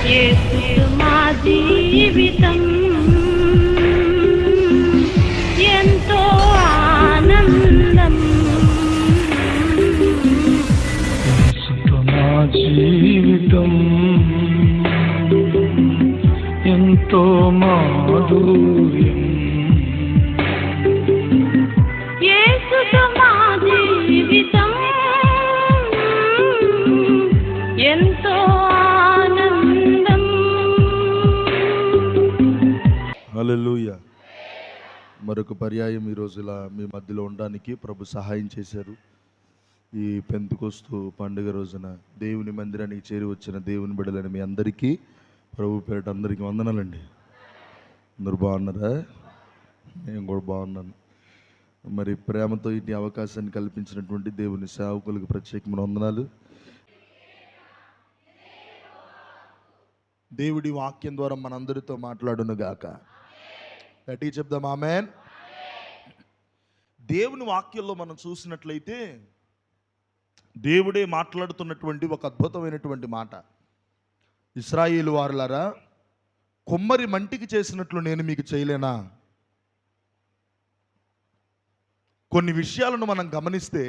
యేసు మా జీవితం ఎంతో ఆనందం. యేసుతో నా జీవితం ఎంతో మాధుర్యం. యేసుతో మా జీవితం ఎంతో ఆనందం. హల్లెలూయా. మరొక పర్యాయం ఈరోజు ఇలా మీ మధ్యలో ఉండడానికి ప్రభు సహాయం చేశారు. ఈ పెంతెకొస్తు పండుగ రోజున దేవుని మందిరానికి చేరి వచ్చిన దేవుని బిడ్డలని మీ అందరికీ ప్రభు పేరిట అందరికీ వందనాలండి. అందరూ బాగున్నారా? నేను కూడా బాగున్నాను. మరి ప్రేమతో ఇటు అవకాశాన్ని కల్పించినటువంటి దేవుని సేవకులకు ప్రత్యేకమైన వందనాలు. దేవుడి వాక్యం ద్వారా మనందరితో మాట్లాడును గాక. గట్టిగా చెప్దాం ఆమేన్. దేవుని వాక్యంలో మనం చూసినట్లయితే దేవుడే మాట్లాడుతున్నటువంటి ఒక అద్భుతమైనటువంటి మాట. ఇశ్రాయేలు వారులారా, కొమ్మరి మంటికి చేసినట్లు నేను మీకు చేయలేనా? కొన్ని విషయాలను మనం గమనిస్తే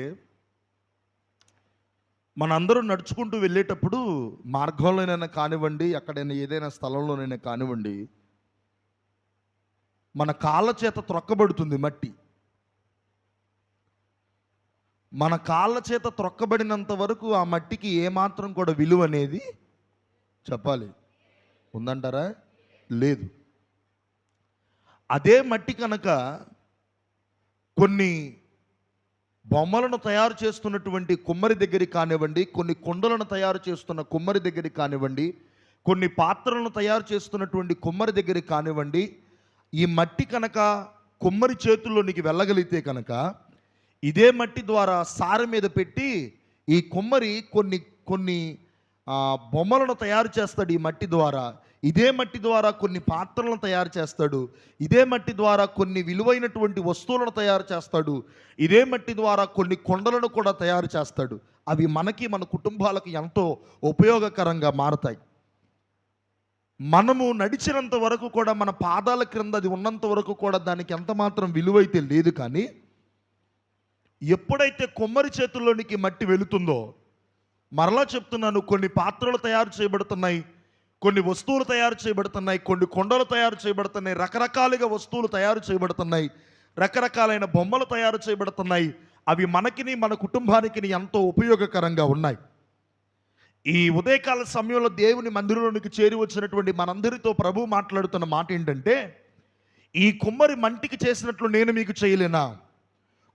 మనందరూ నడుచుకుంటూ వెళ్ళేటప్పుడు మార్గంలోనైనా కానివ్వండి, ఎక్కడైనా ఏదైనా స్థలంలోనైనా కానివ్వండి, మన కాళ్ళ చేత త్రొక్కబడుతుంది మట్టి. మన కాళ్ళ చేత త్రొక్కబడినంత వరకు ఆ మట్టికి ఏమాత్రం కూడా విలువ అనేది చెప్పాలి ఉందంటారా? లేదు. అదే మట్టి కనుక కొన్ని బొమ్మలను తయారు చేస్తున్నటువంటి కుమ్మరి దగ్గరికి కానివ్వండి, కొన్ని కుండలను తయారు చేస్తున్న కుమ్మరి దగ్గరికి కానివ్వండి, కొన్ని పాత్రలను తయారు చేస్తున్నటువంటి కుమ్మరి దగ్గరికి కానివ్వండి, ఈ మట్టి కనుక కుమ్మరి చేతుల్లోనికి వెళ్ళగలిగితే కనుక ఇదే మట్టి ద్వారా సారె మీద పెట్టి ఈ కుమ్మరి కొన్ని బొమ్మలను తయారు చేస్తాడు. ఈ మట్టి ద్వారా, ఇదే మట్టి ద్వారా కొన్ని పాత్రలను తయారు చేస్తాడు. ఇదే మట్టి ద్వారా కొన్ని విలువైనటువంటి వస్తువులను తయారు చేస్తాడు. ఇదే మట్టి ద్వారా కొన్ని కొండలను కూడా తయారు చేస్తాడు. అవి మనకి, మన కుటుంబాలకు ఎంతో ఉపయోగకరంగా మారతాయి. మనము నడిచినంత వరకు కూడా, మన పాదాల క్రింద అది ఉన్నంత వరకు కూడా దానికి ఎంత మాత్రం విలువైతే లేదు. కానీ ఎప్పుడైతే కొమ్మరి చేతుల్లోనికి మట్టి వెళుతుందో, మరలా చెప్తున్నాను, కొన్ని పాత్రలు తయారు చేయబడుతున్నాయి, కొన్ని వస్తువులు తయారు చేయబడుతున్నాయి, కొన్ని కొండలు తయారు చేయబడుతున్నాయి, రకరకాలుగా వస్తువులు తయారు చేయబడుతున్నాయి, రకరకాలైన బొమ్మలు తయారు చేయబడుతున్నాయి. అవి మనకిని, మన కుటుంబానికి ఎంతో ఉపయోగకరంగా ఉన్నాయి. ఈ ఉదయకాల సమయంలో దేవుని మందిరంలోనికి చేరి వచ్చినటువంటి మనందరితో ప్రభు మాట్లాడుతున్న మాట ఏంటంటే, ఈ కుమ్మరి మంటికి చేసినట్లు నేను మీకు చేయలేనా?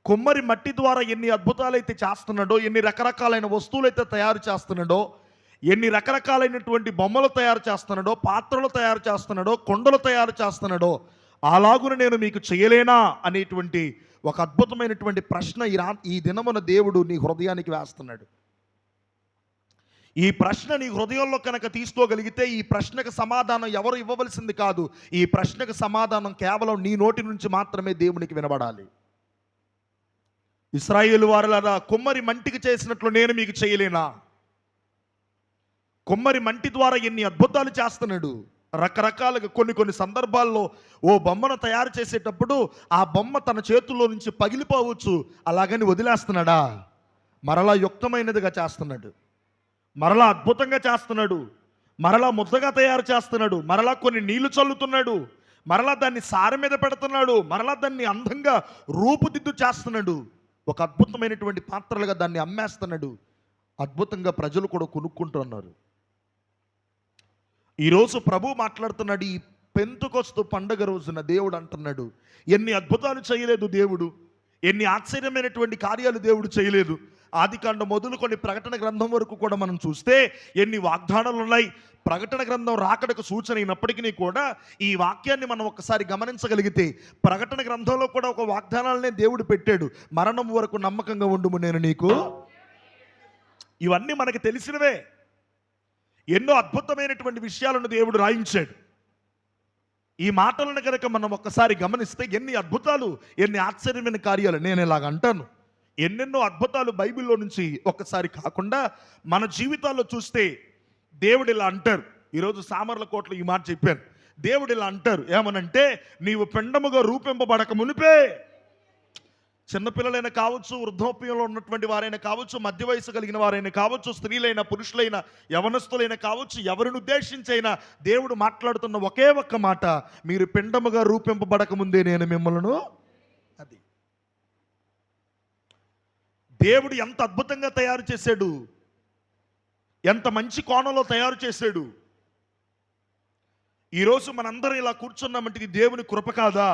కుమ్మరి మట్టి ద్వారా ఎన్ని అద్భుతాలైతే చేస్తున్నాడో, ఎన్ని రకరకాలైన వస్తువులైతే తయారు చేస్తున్నాడో, ఎన్ని రకరకాలైనటువంటి బొమ్మలు తయారు చేస్తున్నాడో, పాత్రలు తయారు చేస్తున్నాడో, కొండలు తయారు చేస్తున్నాడో, అలాగున నేను మీకు చేయలేనా అనేటువంటి ఒక అద్భుతమైనటువంటి ప్రశ్న ఈ దినమున దేవుడు నీ హృదయానికి వేస్తున్నాడు. ఈ ప్రశ్న నీ హృదయంలో కనుక తీసుకోగలిగితే ఈ ప్రశ్నకు సమాధానం ఎవరు ఇవ్వవలసింది కాదు. ఈ ప్రశ్నకు సమాధానం కేవలం నీ నోటి నుంచి మాత్రమే దేవునికి వినబడాలి. ఇశ్రాయేలు వారులారా, కుమ్మరి మంటికి చేసినట్లు నేను మీకు చేయలేనా? కుమ్మరి మంటి ద్వారా ఎన్ని అద్భుతాలు చేస్తున్నాడు. రకరకాలుగా కొన్ని సందర్భాల్లో ఓ బొమ్మను తయారు చేసేటప్పుడు ఆ బొమ్మ తన చేతుల్లో నుంచి పగిలిపోవచ్చు, అలాగని వదిలేస్తున్నాడా? మరలా యుక్తమైనదిగా చేస్తున్నాడు, మరలా అద్భుతంగా చేస్తున్నాడు, మరలా ముద్దగా తయారు చేస్తున్నాడు, మరలా కొన్ని నీళ్లు చల్లుతున్నాడు, మరలా దాన్ని సారె మీద పెడుతున్నాడు, మరలా దాన్ని అందంగా రూపుదిద్దు చేస్తున్నాడు. ఒక అద్భుతమైనటువంటి పాత్రలుగా దాన్ని అమ్మేస్తున్నాడు. అద్భుతంగా ప్రజలు కూడా కొనుక్కుంటున్నారు. ఈరోజు ప్రభు మాట్లాడుతున్నాడు. ఈ పెంతెకొస్తు పండుగ రోజున దేవుడు అంటున్నాడు, ఎన్ని అద్భుతాలు చేయలేదు దేవుడు, ఎన్ని ఆశ్చర్యమైనటువంటి కార్యాలు దేవుడు చేయలేదు. ఆదికాండం మొదలుకొని ప్రకటన గ్రంథం వరకు కూడా మనం చూస్తే ఎన్ని వాగ్దానాలు ఉన్నాయి. ప్రకటన గ్రంథం రాకడకు సూచన అయినప్పటికీ కూడా ఈ వాక్యాన్ని మనం ఒకసారి గమనించగలిగితే ప్రకటన గ్రంథంలో కూడా ఒక వాగ్దానాలనే దేవుడు పెట్టాడు. మరణం వరకు నమ్మకంగా ఉండుము నేను నీకు. ఇవన్నీ మనకి తెలిసినవే. ఎన్నో అద్భుతమైనటువంటి విషయాలను దేవుడు రాయించాడు. ఈ మాటలను కనుక మనం ఒక్కసారి గమనిస్తే ఎన్ని అద్భుతాలు, ఎన్ని ఆశ్చర్యమైన కార్యాలు. నేను ఇలాగ అంటాను, ఎన్నెన్నో అద్భుతాలు బైబిల్లో నుంచి ఒక్కసారి కాకుండా మన జీవితాల్లో చూస్తే దేవుడు ఇలా అంటారు. ఈరోజు సామర్లకోటలో ఈ మాట చెప్పాను. దేవుడు ఇలా అంటారు, ఏమనంటే నీవు పిండముగా రూపింపబడక మునిపే, చిన్నపిల్లలైనా కావచ్చు, వృద్ధాప్యంలో ఉన్నటువంటి వారైనా కావచ్చు, మధ్య వయసు కలిగిన వారైనా కావచ్చు, స్త్రీలైన పురుషులైన యవనస్తులైనా కావచ్చు, ఎవరిని ఉద్దేశించైనా దేవుడు మాట్లాడుతున్న ఒకే ఒక్క మాట, మీరు పిండముగా రూపింపబడక ముందే నేను మిమ్మల్ని. అది దేవుడు ఎంత అద్భుతంగా తయారు చేశాడు, ఎంత మంచి కోణంలో తయారు చేశాడు. ఈరోజు మనందరం ఇలా కూర్చున్నామంటే ఇది దేవుని కృప కాదా?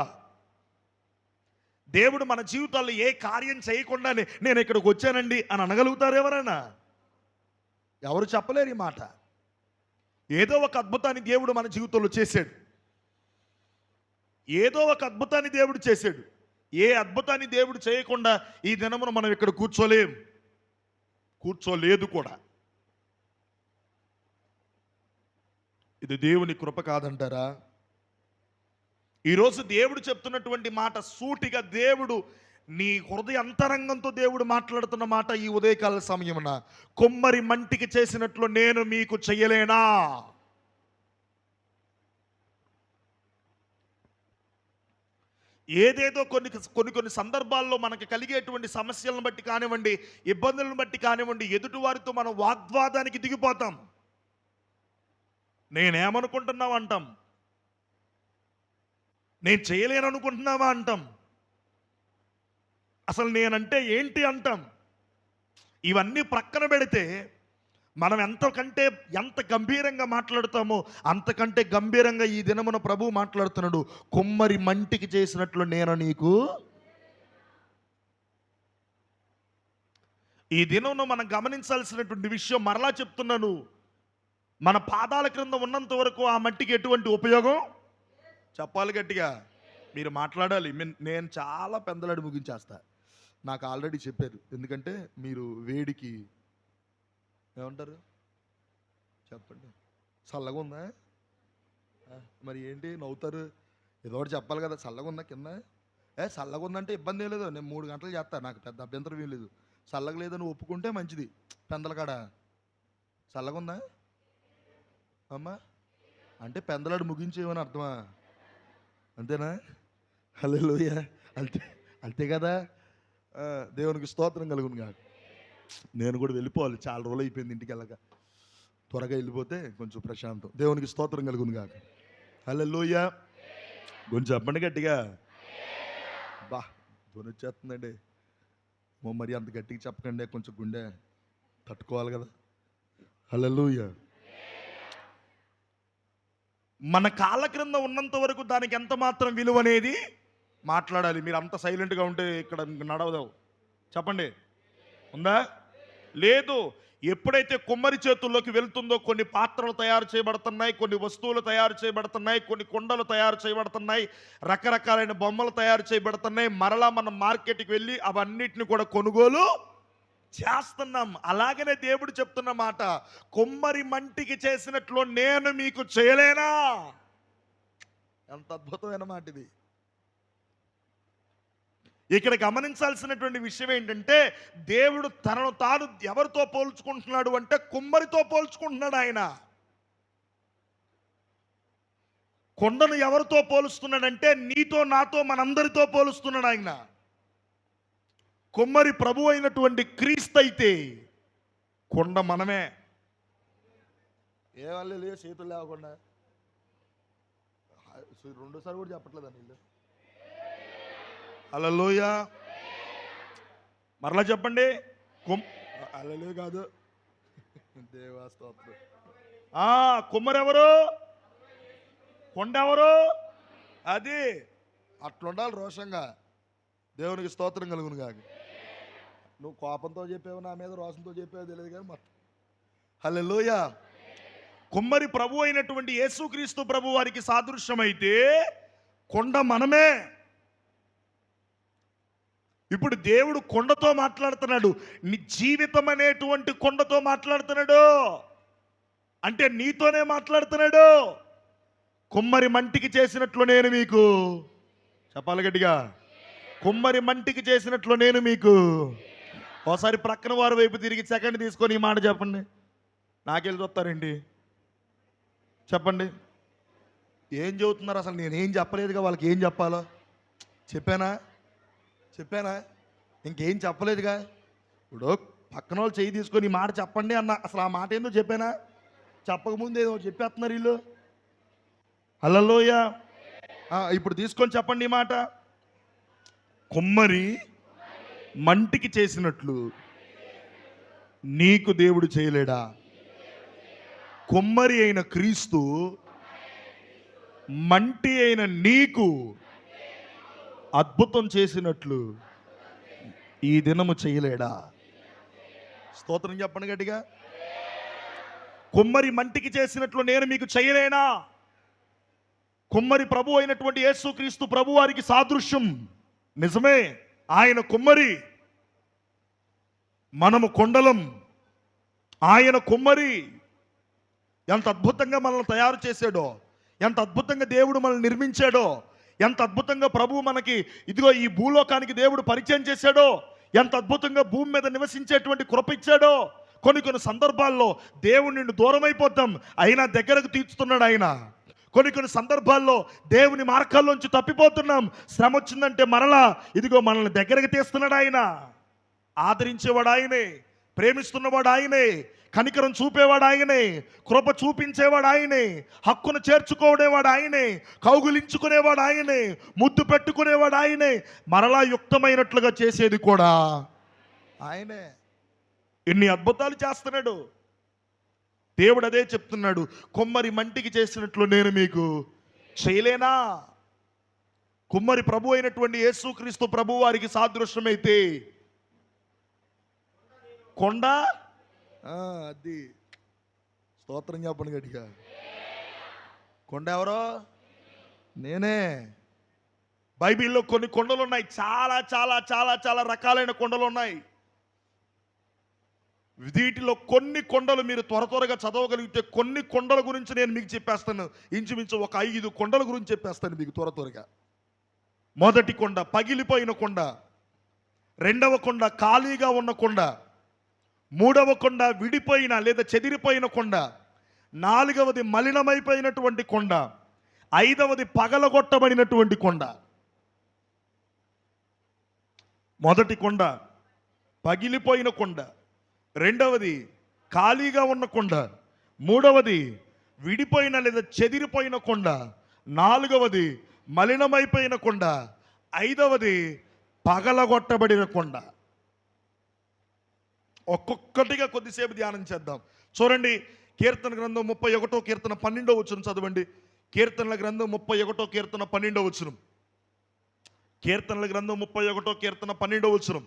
దేవుడు మన జీవితాల్లో ఏ కార్యం చేయకుండానే నేను ఇక్కడికి వచ్చానండి అని అనగలుగుతారు ఎవరైనా? ఎవరు చెప్పలేరు ఈ మాట. ఏదో ఒక అద్భుతాన్ని దేవుడు మన జీవితంలో చేశాడు. ఏదో ఒక అద్భుతాన్ని దేవుడు చేశాడు. ఏ అద్భుతాన్ని దేవుడు చేయకుండా ఈ దినమున మనం ఇక్కడ కూర్చోలేదు కూడా. ఇది దేవుని కృప కాదంటారా? ఈరోజు దేవుడు చెప్తున్నటువంటి మాట సూటిగా, దేవుడు నీ హృదయ అంతరంగంతో దేవుడు మాట్లాడుతున్న మాట ఈ ఉదయకాల సమయమున, కొమ్మరి మంటికి చేసినట్లు నేను మీకు చెయ్యలేనా? ఏదేదో కొన్ని సందర్భాల్లో మనకి కలిగేటువంటి సమస్యలను బట్టి కానివ్వండి, ఇబ్బందులను బట్టి కానివ్వండి, ఎదుటివారితో మనం వాగ్వాదానికి దిగిపోతాం. నేనేమనుకుంటున్నావా అంటాం, నేను చేయలేననుకుంటున్నావా అంటాం, అసలు నేనంటే ఏంటి అంటాం. ఇవన్నీ ప్రక్కన పెడితే మనం ఎంత గంభీరంగా మాట్లాడుతామో అంతకంటే గంభీరంగా ఈ దినమున ప్రభువు మాట్లాడుతున్నాడు. కొమ్మరి మంటికి చేసినట్లు నేను నీకు. ఈ దినమున మనం గమనించాల్సినటువంటి విషయం మరలా చెప్తున్నాను, మన పాదాల క్రింద ఉన్నంత వరకు ఆ మట్టికి ఎటువంటి ఉపయోగం? చెప్పాలి గట్టిగా, మీరు మాట్లాడాలి. నేను చాలా పెందలాడి ముగించేస్తా, నాకు ఆల్రెడీ చెప్పారు. ఎందుకంటే మీరు వేడికి ఏమంటారు చెప్పండి, చల్లగా ఉందా? మరి ఏంటి నవ్వుతారు? ఏదో ఒకటి చెప్పాలి కదా. చల్లగా ఉందా కింద? చల్లగా ఉందంటే ఇబ్బంది ఏం లేదు, నేను 3 గంటలు చేస్తాను, నాకు పెద్ద అభ్యంతరం ఏం లేదు. చల్లగా లేదని ఒప్పుకుంటే మంచిది. పెందల కాడ చల్లగా ఉందా అమ్మా అంటే పెందలాడు ముగించేమని అర్థమా? అంతేనా? హల్లెలూయా. అంతే కదా. దేవునికి స్తోత్రం కలుగును కాదు. నేను కూడా వెళ్ళిపోవాలి, చాలా రోజులు అయిపోయింది ఇంటికి వెళ్ళక. త్వరగా వెళ్ళిపోతే కొంచెం ప్రశాంతం. దేవునికి స్తోత్రం కలుగును కాక. హల్లెలూయా. కొంచెం చెప్పండి గట్టిగా. బా ధ్వని వచ్చేస్తుందండి. మరి అంత గట్టిగా చెప్పకండి, కొంచెం గుండె తట్టుకోవాలి కదా. హల్లెలూయా. మన కాళ్ళ క్రింద ఉన్నంత వరకు దానికి ఎంత మాత్రం విలువ అనేది మాట్లాడాలి. మీరు అంత సైలెంట్గా ఉంటే ఇక్కడ నడవదు. చెప్పండి, ఉందా? లేదు. ఎప్పుడైతే కుమ్మరి చేతుల్లోకి వెళ్తుందో కొన్ని పాత్రలు తయారు చేయబడుతున్నాయి, కొన్ని వస్తువులు తయారు చేయబడుతున్నాయి, కొన్ని కుండలు తయారు చేయబడుతున్నాయి, రకరకాలైన బొమ్మలు తయారు చేయబడుతున్నాయి. మరలా మనం మార్కెట్కి వెళ్ళి అవన్నిటిని కూడా కొనుగోలు చేస్తున్నాం. అలాగనే దేవుడు చెప్తున్న మాట, కొమ్మరి మంటికి చేసినట్లు నేను మీకు చేయలేనా? ఎంత అద్భుతమైన మాట ఇది. ఇక్కడ గమనించాల్సినటువంటి విషయం ఏంటంటే, దేవుడు తనను తాను ఎవరితో పోల్చుకుంటున్నాడు అంటే కుమ్మరితో పోల్చుకుంటున్నాడు. ఆయన కొండను ఎవరితో పోలుస్తున్నాడంటే నీతో నాతో మనందరితో పోలుస్తున్నాడు. ఆయన కుమ్మరి ప్రభు అయినటువంటి క్రీస్తు అయితే కొండ మనమే. ఏ వాళ్ళు లేదు చేతులు లేకుండా. రెండోసారి కూడా చెప్పట్లేదా నీళ్ళు? హల్లెలూయా. మరలా చెప్పండి. హల్లెలూయా కాదు, దేవా స్తోత్రం. కుమ్మరి ఎవరు? కొండ ఎవరు? అది అట్లుండాలి రోషంగా. దేవునికి స్తోత్రం కలుగును కాక. నువ్వు కోపంతో చెప్పావు నా మీద, రోషంతో చెప్పావు తెలియదు కానీ మొత్తం. హల్లెలూయా. కుమ్మరి ప్రభు అయినటువంటి యేసుక్రీస్తు ప్రభు వారికి సాదృశ్యమైతే కొండ మనమే. ఇప్పుడు దేవుడు కొండతో మాట్లాడుతున్నాడు. నీ జీవితం అనేటువంటి కొండతో మాట్లాడుతున్నాడు. అంటే నీతోనే మాట్లాడుతున్నాడు. కుమ్మరి మంటికి చేసినట్లు నేను మీకు. చెప్పాలి గట్టిగా. కుమ్మరి మంటికి చేసినట్లు నేను మీకు. ఒకసారి ప్రక్కన వారి వైపు తిరిగి సెకండ్ తీసుకొని ఈ మాట చెప్పండి. నాకెళ్ళి చూస్తారండి. చెప్పండి, ఏం చెబుతున్నారు అసలు? నేనేం చెప్పలేదుగా, వాళ్ళకి ఏం చెప్పాలో చెప్పానా? ఇంకేం చెప్పలేదుగా. ఇప్పుడు పక్కన వాళ్ళు చేయి తీసుకొని ఈ మాట చెప్పండి అన్న, అసలు ఆ మాట ఏందో చెప్పానా? చెప్పకముందు ఏదో చెప్పేస్తున్నారు వీళ్ళు. హల్లెలూయ. ఇప్పుడు తీసుకొని చెప్పండి ఈ మాట. కుమ్మరి మంటికి చేసినట్లు నీకు దేవుడు చేయలేడా? కుమ్మరి అయిన క్రీస్తు మంటి అయిన నీకు అద్భుతం చేసినట్లు ఈ దినము చేయలేడా? స్తోత్రం చెప్పండి గట్టిగా. కుమ్మరి మంటికి చేసినట్లు నేను మీకు చేయలేనా? కుమ్మరి ప్రభు అయినటువంటి యేసుక్రీస్తు ప్రభు వారికి సాదృశ్యం. నిజమే, ఆయన కుమ్మరి, మనము కొండలం. ఆయన కుమ్మరి. ఎంత అద్భుతంగా మనల్ని తయారు చేశాడో, ఎంత అద్భుతంగా దేవుడు మనల్ని నిర్మించాడో, ఎంత అద్భుతంగా ప్రభు మనకి ఇదిగో ఈ భూలోకానికి దేవుడు పరిచయం చేశాడో, ఎంత అద్భుతంగా భూమి మీద నివసించేటువంటి కృప ఇచ్చాడో. కొన్ని సందర్భాల్లో దేవుడు నిన్ను దూరం అయిపోతాం, అయినా దగ్గరకు తీర్చుతున్నాడు ఆయన. కొన్ని సందర్భాల్లో దేవుని మార్గాల్లోంచి తప్పిపోతున్నాం, శ్రమ వచ్చిందంటే మరలా ఇదిగో మనల్ని దగ్గరకు తీస్తున్నాడు ఆయన. ఆదరించేవాడు ఆయనే, ప్రేమిస్తున్నవాడు ఆయనే, కనికరం చూపేవాడు ఆయనే, కృప చూపించేవాడు ఆయనే, హక్కును చేర్చుకోవడేవాడు ఆయనే, కౌగులించుకునేవాడు ఆయనే, ముద్దు పెట్టుకునేవాడు ఆయనే, మరలా యుక్తమైనట్లుగా చేసేది కూడా ఆయనే. ఎన్ని అద్భుతాలు చేస్తున్నాడు దేవుడు. అదే చెప్తున్నాడు, కుమ్మరి మంటికి చేసినట్లు నేను మీకు చేయలేనా? కుమ్మరి ప్రభు అయినటువంటి యేసుక్రీస్తు ప్రభు వారికి సాదృశ్యమైతే కొండ అది. స్తోత్రం చెప్పండి గట్టిగా. కొండ ఎవరో? నేనే. బైబిల్లో కొన్ని కొండలు ఉన్నాయి, చాలా చాలా చాలా చాలా రకాలైన కొండలు ఉన్నాయి. వీటిలో కొన్ని కొండలు మీరు త్వరగా చదవగలిగితే కొన్ని కొండల గురించి నేను మీకు చెప్పేస్తాను. ఇంచుమించు ఒక 5 కొండల గురించి చెప్పేస్తాను మీకు త్వరగా. మొదటి కొండ పగిలిపోయిన కొండ, రెండవ కొండ ఖాళీగా ఉన్న కొండ, మూడవ కొండ విడిపోయిన లేదా చెదిరిపోయిన కొండ, నాలుగవది మలినమైపోయినటువంటి కొండ, ఐదవది పగలగొట్టబడినటువంటి కొండ. మొదటి కొండ పగిలిపోయిన కొండ, రెండవది ఖాళీగా ఉన్న కొండ, మూడవది విడిపోయిన లేదా చెదిరిపోయిన కొండ, నాలుగవది మలినమైపోయిన కొండ, ఐదవది పగలగొట్టబడిన కొండ. ఒక్కొక్కటిగా కొద్దిసేపు ధ్యానం చేద్దాం. చూడండి, కీర్తన గ్రంథం 31 కీర్తన 12 వచనం చదవండి. కీర్తనల గ్రంథం 31 కీర్తన 12 వచనం. కీర్తనల గ్రంథం 31 కీర్తన 12 వచనం.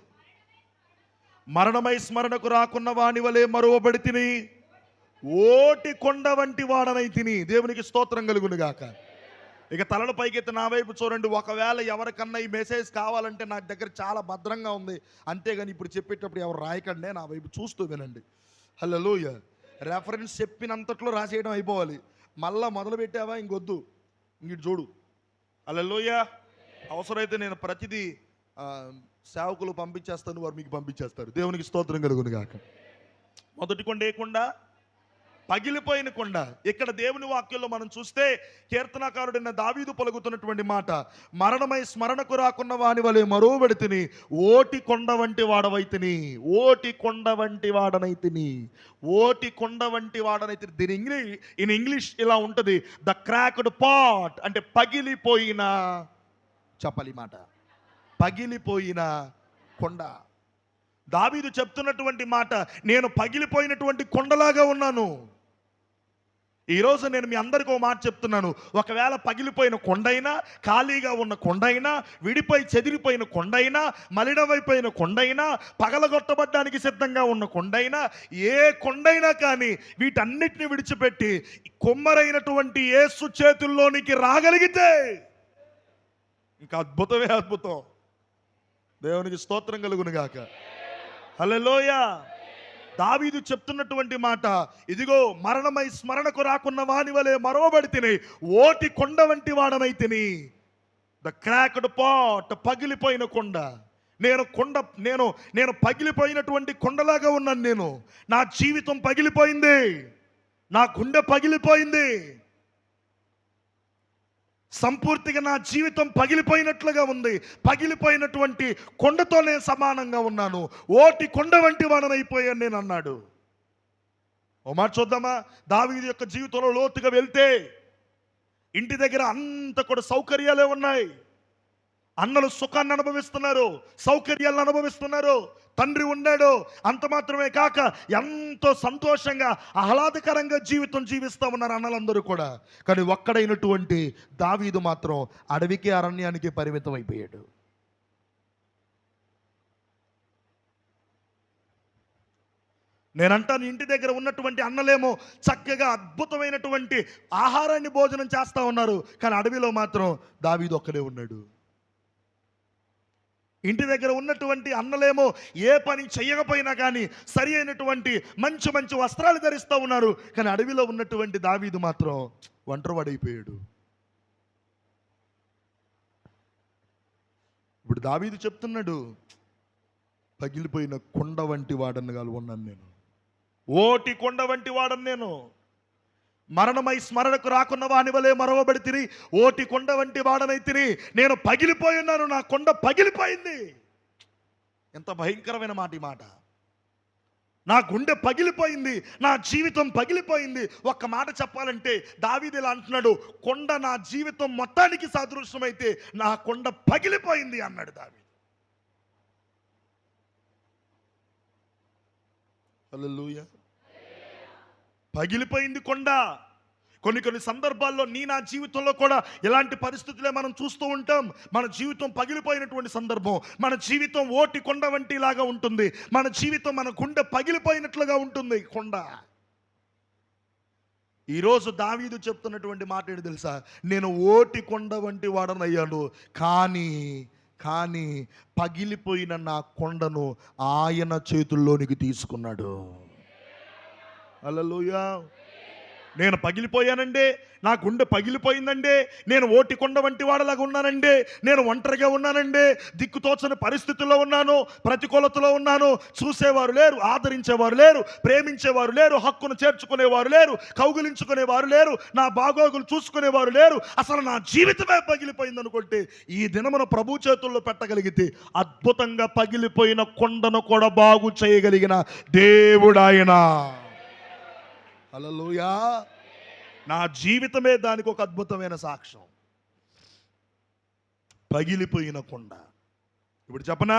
మరణమై స్మరణకు రాకున్న వాని వలె మరువబడి తిని, ఓటి కొండ వంటి వాడనై తిని. దేవునికి స్తోత్రం కలుగును గాక. ఇక తలల పైకెత్తి నా వైపు చూడండి. ఒకవేళ ఎవరికన్నా ఈ మెసేజ్ కావాలంటే నా దగ్గర చాలా భద్రంగా ఉంది, అంతేగాని ఇప్పుడు చెప్పేటప్పుడు ఎవరు రాయకండి, నా వైపు చూస్తూ వినండి. హల్లెలూయా. రెఫరెన్స్ చెప్పినంతట్లో రాసేయడం అయిపోవాలి. మళ్ళా మొదలు పెట్టావా ఇంకొద్దు, ఇంగిటి చూడు. హల్లెలూయా. అవసరమైతే నేను ప్రతిదీ సేవకులు పంపించేస్తాను, వారు మీకు పంపించేస్తారు. దేవునికి స్తోత్రం కలుగును గాక. మొదటి కొండ ఏ కొండ? పగిలిపోయిన కొండ. ఇక్కడ దేవుని వాక్యంలో మనం చూస్తే కీర్తనాకారుడైన దావీదు పలుకుతున్నటువంటి మాట, మరణమై స్మరణకు రాకున్న వాని వలె మరువబడి తిని, ఓటి కొండ వంటి వాడవైతిని. ఓటి కొండ వంటి వాడనైతిని. ఓటి కొండ వంటి వాడనైతిని. దీని ఇన్ ఇంగ్లీష్ ఇలా ఉంటుంది, ద క్రాక్డ్ పాట్, అంటే పగిలిపోయిన, చెప్పాలి మాట, పగిలిపోయిన కొండ. దావీదు చెప్తున్నటువంటి మాట, నేను పగిలిపోయినటువంటి కొండలాగా ఉన్నాను. ఈరోజు నేను మీ అందరికీ ఒక మాట చెప్తున్నాను. ఒకవేళ పగిలిపోయిన కొండైనా, ఖాళీగా ఉన్న కొండైనా, విడిపోయి చెదిరిపోయిన కొండైనా, మలినమైపోయిన కొండైనా, పగలగొట్టబడ్డానికి సిద్ధంగా ఉన్న కొండైనా, ఏ కొండైనా కానీ వీటన్నిటిని విడిచిపెట్టి కొమ్మరైనటువంటి యేసు చేతుల్లోనికి రాగలిగితే ఇంకా అద్భుతమే అద్భుతం. దేవునికి స్తోత్రం కలుగును గాక. హల్లెలూయా. దావీదు చెప్తున్నటువంటి మాట, ఇదిగో మరణమై స్మరణకు రాకున్న వాని వలె మరువబడి తిని, ఓటి కొండ వంటి వాడనై తిని. ద క్రాక్డ్ పాట్, పగిలిపోయిన కొండ. నేను పగిలిపోయినటువంటి కొండలాగా ఉన్నాను. నా జీవితం పగిలిపోయింది, నా గుండె పగిలిపోయింది. సంపూర్తిగా నా జీవితం పగిలిపోయినట్లుగా ఉంది. పగిలిపోయినటువంటి కొండతో నేను సమానంగా ఉన్నాను. ఓటి కొండ వంటి వాడనైపోయాను నేను అన్నాడు. ఓ మాట చూద్దామా? దావీదు యొక్క జీవితంలో లోతుగా వెళ్తే ఇంటి దగ్గర అంత కూడా సౌకర్యాలే ఉన్నాయి. అన్నలు సుఖాన్ని అనుభవిస్తున్నారు, సౌకర్యాలను అనుభవిస్తున్నారు. తండ్రి ఉన్నాడు. అంత మాత్రమే కాక ఎంతో సంతోషంగా ఆహ్లాదకరంగా జీవితం జీవిస్తూ ఉన్నారు అన్నలందరూ కూడా. కానీ ఒక్కడైనటువంటి దావీదు మాత్రం అడవికి అరణ్యానికి పరిమితం అయిపోయాడు. నేనంటాను, ఇంటి దగ్గర ఉన్నటువంటి అన్నలేమో చక్కగా అద్భుతమైనటువంటి ఆహారాన్ని భోజనం చేస్తూ ఉన్నారు. కానీ అడవిలో మాత్రం దావీదు ఒక్కడే ఉన్నాడు. ఇంటి దగ్గర ఉన్నటువంటి అన్నలేమో ఏ పని చేయకపోయినా కానీ సరి అయినటువంటి మంచి మంచి వస్త్రాలు ధరిస్తూ ఉన్నారు. కానీ అడవిలో ఉన్నటువంటి దావీదు మాత్రం ఒంటరివాడైపోయాడు. ఇప్పుడు దావీదు చెప్తున్నాడు, పగిలిపోయిన కొండ వంటి వాడనగా ఉన్నాను నేను. ఓటి కొండ వంటి వాడను నేను. మరణమై స్మరణకు రాకున్న వాని వలె మరవబడి తిని ఓటి కొండ వంటి వాడనై తిని నేను పగిలిపోయి ఉన్నాను. నా కొండ పగిలిపోయింది. ఎంత భయంకరమైన మాట ఈ మాట. నా గుండె పగిలిపోయింది, నా జీవితం పగిలిపోయింది. ఒక్క మాట చెప్పాలంటే దావీదు ఇలా అంటున్నాడు, కొండ నా జీవితం మొత్తానికి సాదృశ్యమైతే నా కొండ పగిలిపోయింది అన్నాడు దావీదు. హల్లెలూయా. పగిలిపోయింది కొండ. కొన్ని సందర్భాల్లో నా జీవితంలో కూడా ఇలాంటి పరిస్థితులే మనం చూస్తూ ఉంటాం. మన జీవితం పగిలిపోయినటువంటి సందర్భం, మన జీవితం ఓటి కొండ వంటి లాగా ఉంటుంది. మన జీవితం మన గుండె పగిలిపోయినట్లుగా ఉంటుంది కొండ. ఈరోజు దావీదు చెప్తున్నటువంటి మాట ఏంటి తెలుసా? నేను ఓటి కొండ వంటి వాడనయ్యాను, కానీ పగిలిపోయిన నా కొండను ఆయన చేతుల్లోనికి తీసుకున్నాడు. హల్లెలూయా. నేను పగిలిపోయానండి, నా గుండె పగిలిపోయిందండి, నేను ఓటి కొండ వంటి వాడలాగా ఉన్నానండి, నేను ఒంటరిగా ఉన్నానండి, దిక్కుతోచని పరిస్థితుల్లో ఉన్నాను, ప్రతికూలతలో ఉన్నాను, చూసేవారు లేరు, ఆదరించేవారు లేరు, ప్రేమించేవారు లేరు, హక్కును చేర్చుకునేవారు లేరు, కౌగిలించుకునేవారు లేరు, నా బాగోగులు చూసుకునేవారు లేరు. అసలు నా జీవితమే పగిలిపోయింది అనుకుంటే ఈ దినమును ప్రభు చేతుల్లో పెట్టగలిగితే అద్భుతంగా పగిలిపోయిన కొండను కూడా బాగు చేయగలిగిన దేవుడు ఆయన. హల్లెలూయా. నా జీవితమే దానికి ఒక అద్భుతమైన సాక్ష్యం. పగిలిపోయిన కొండ. ఇప్పుడు చెప్పనా,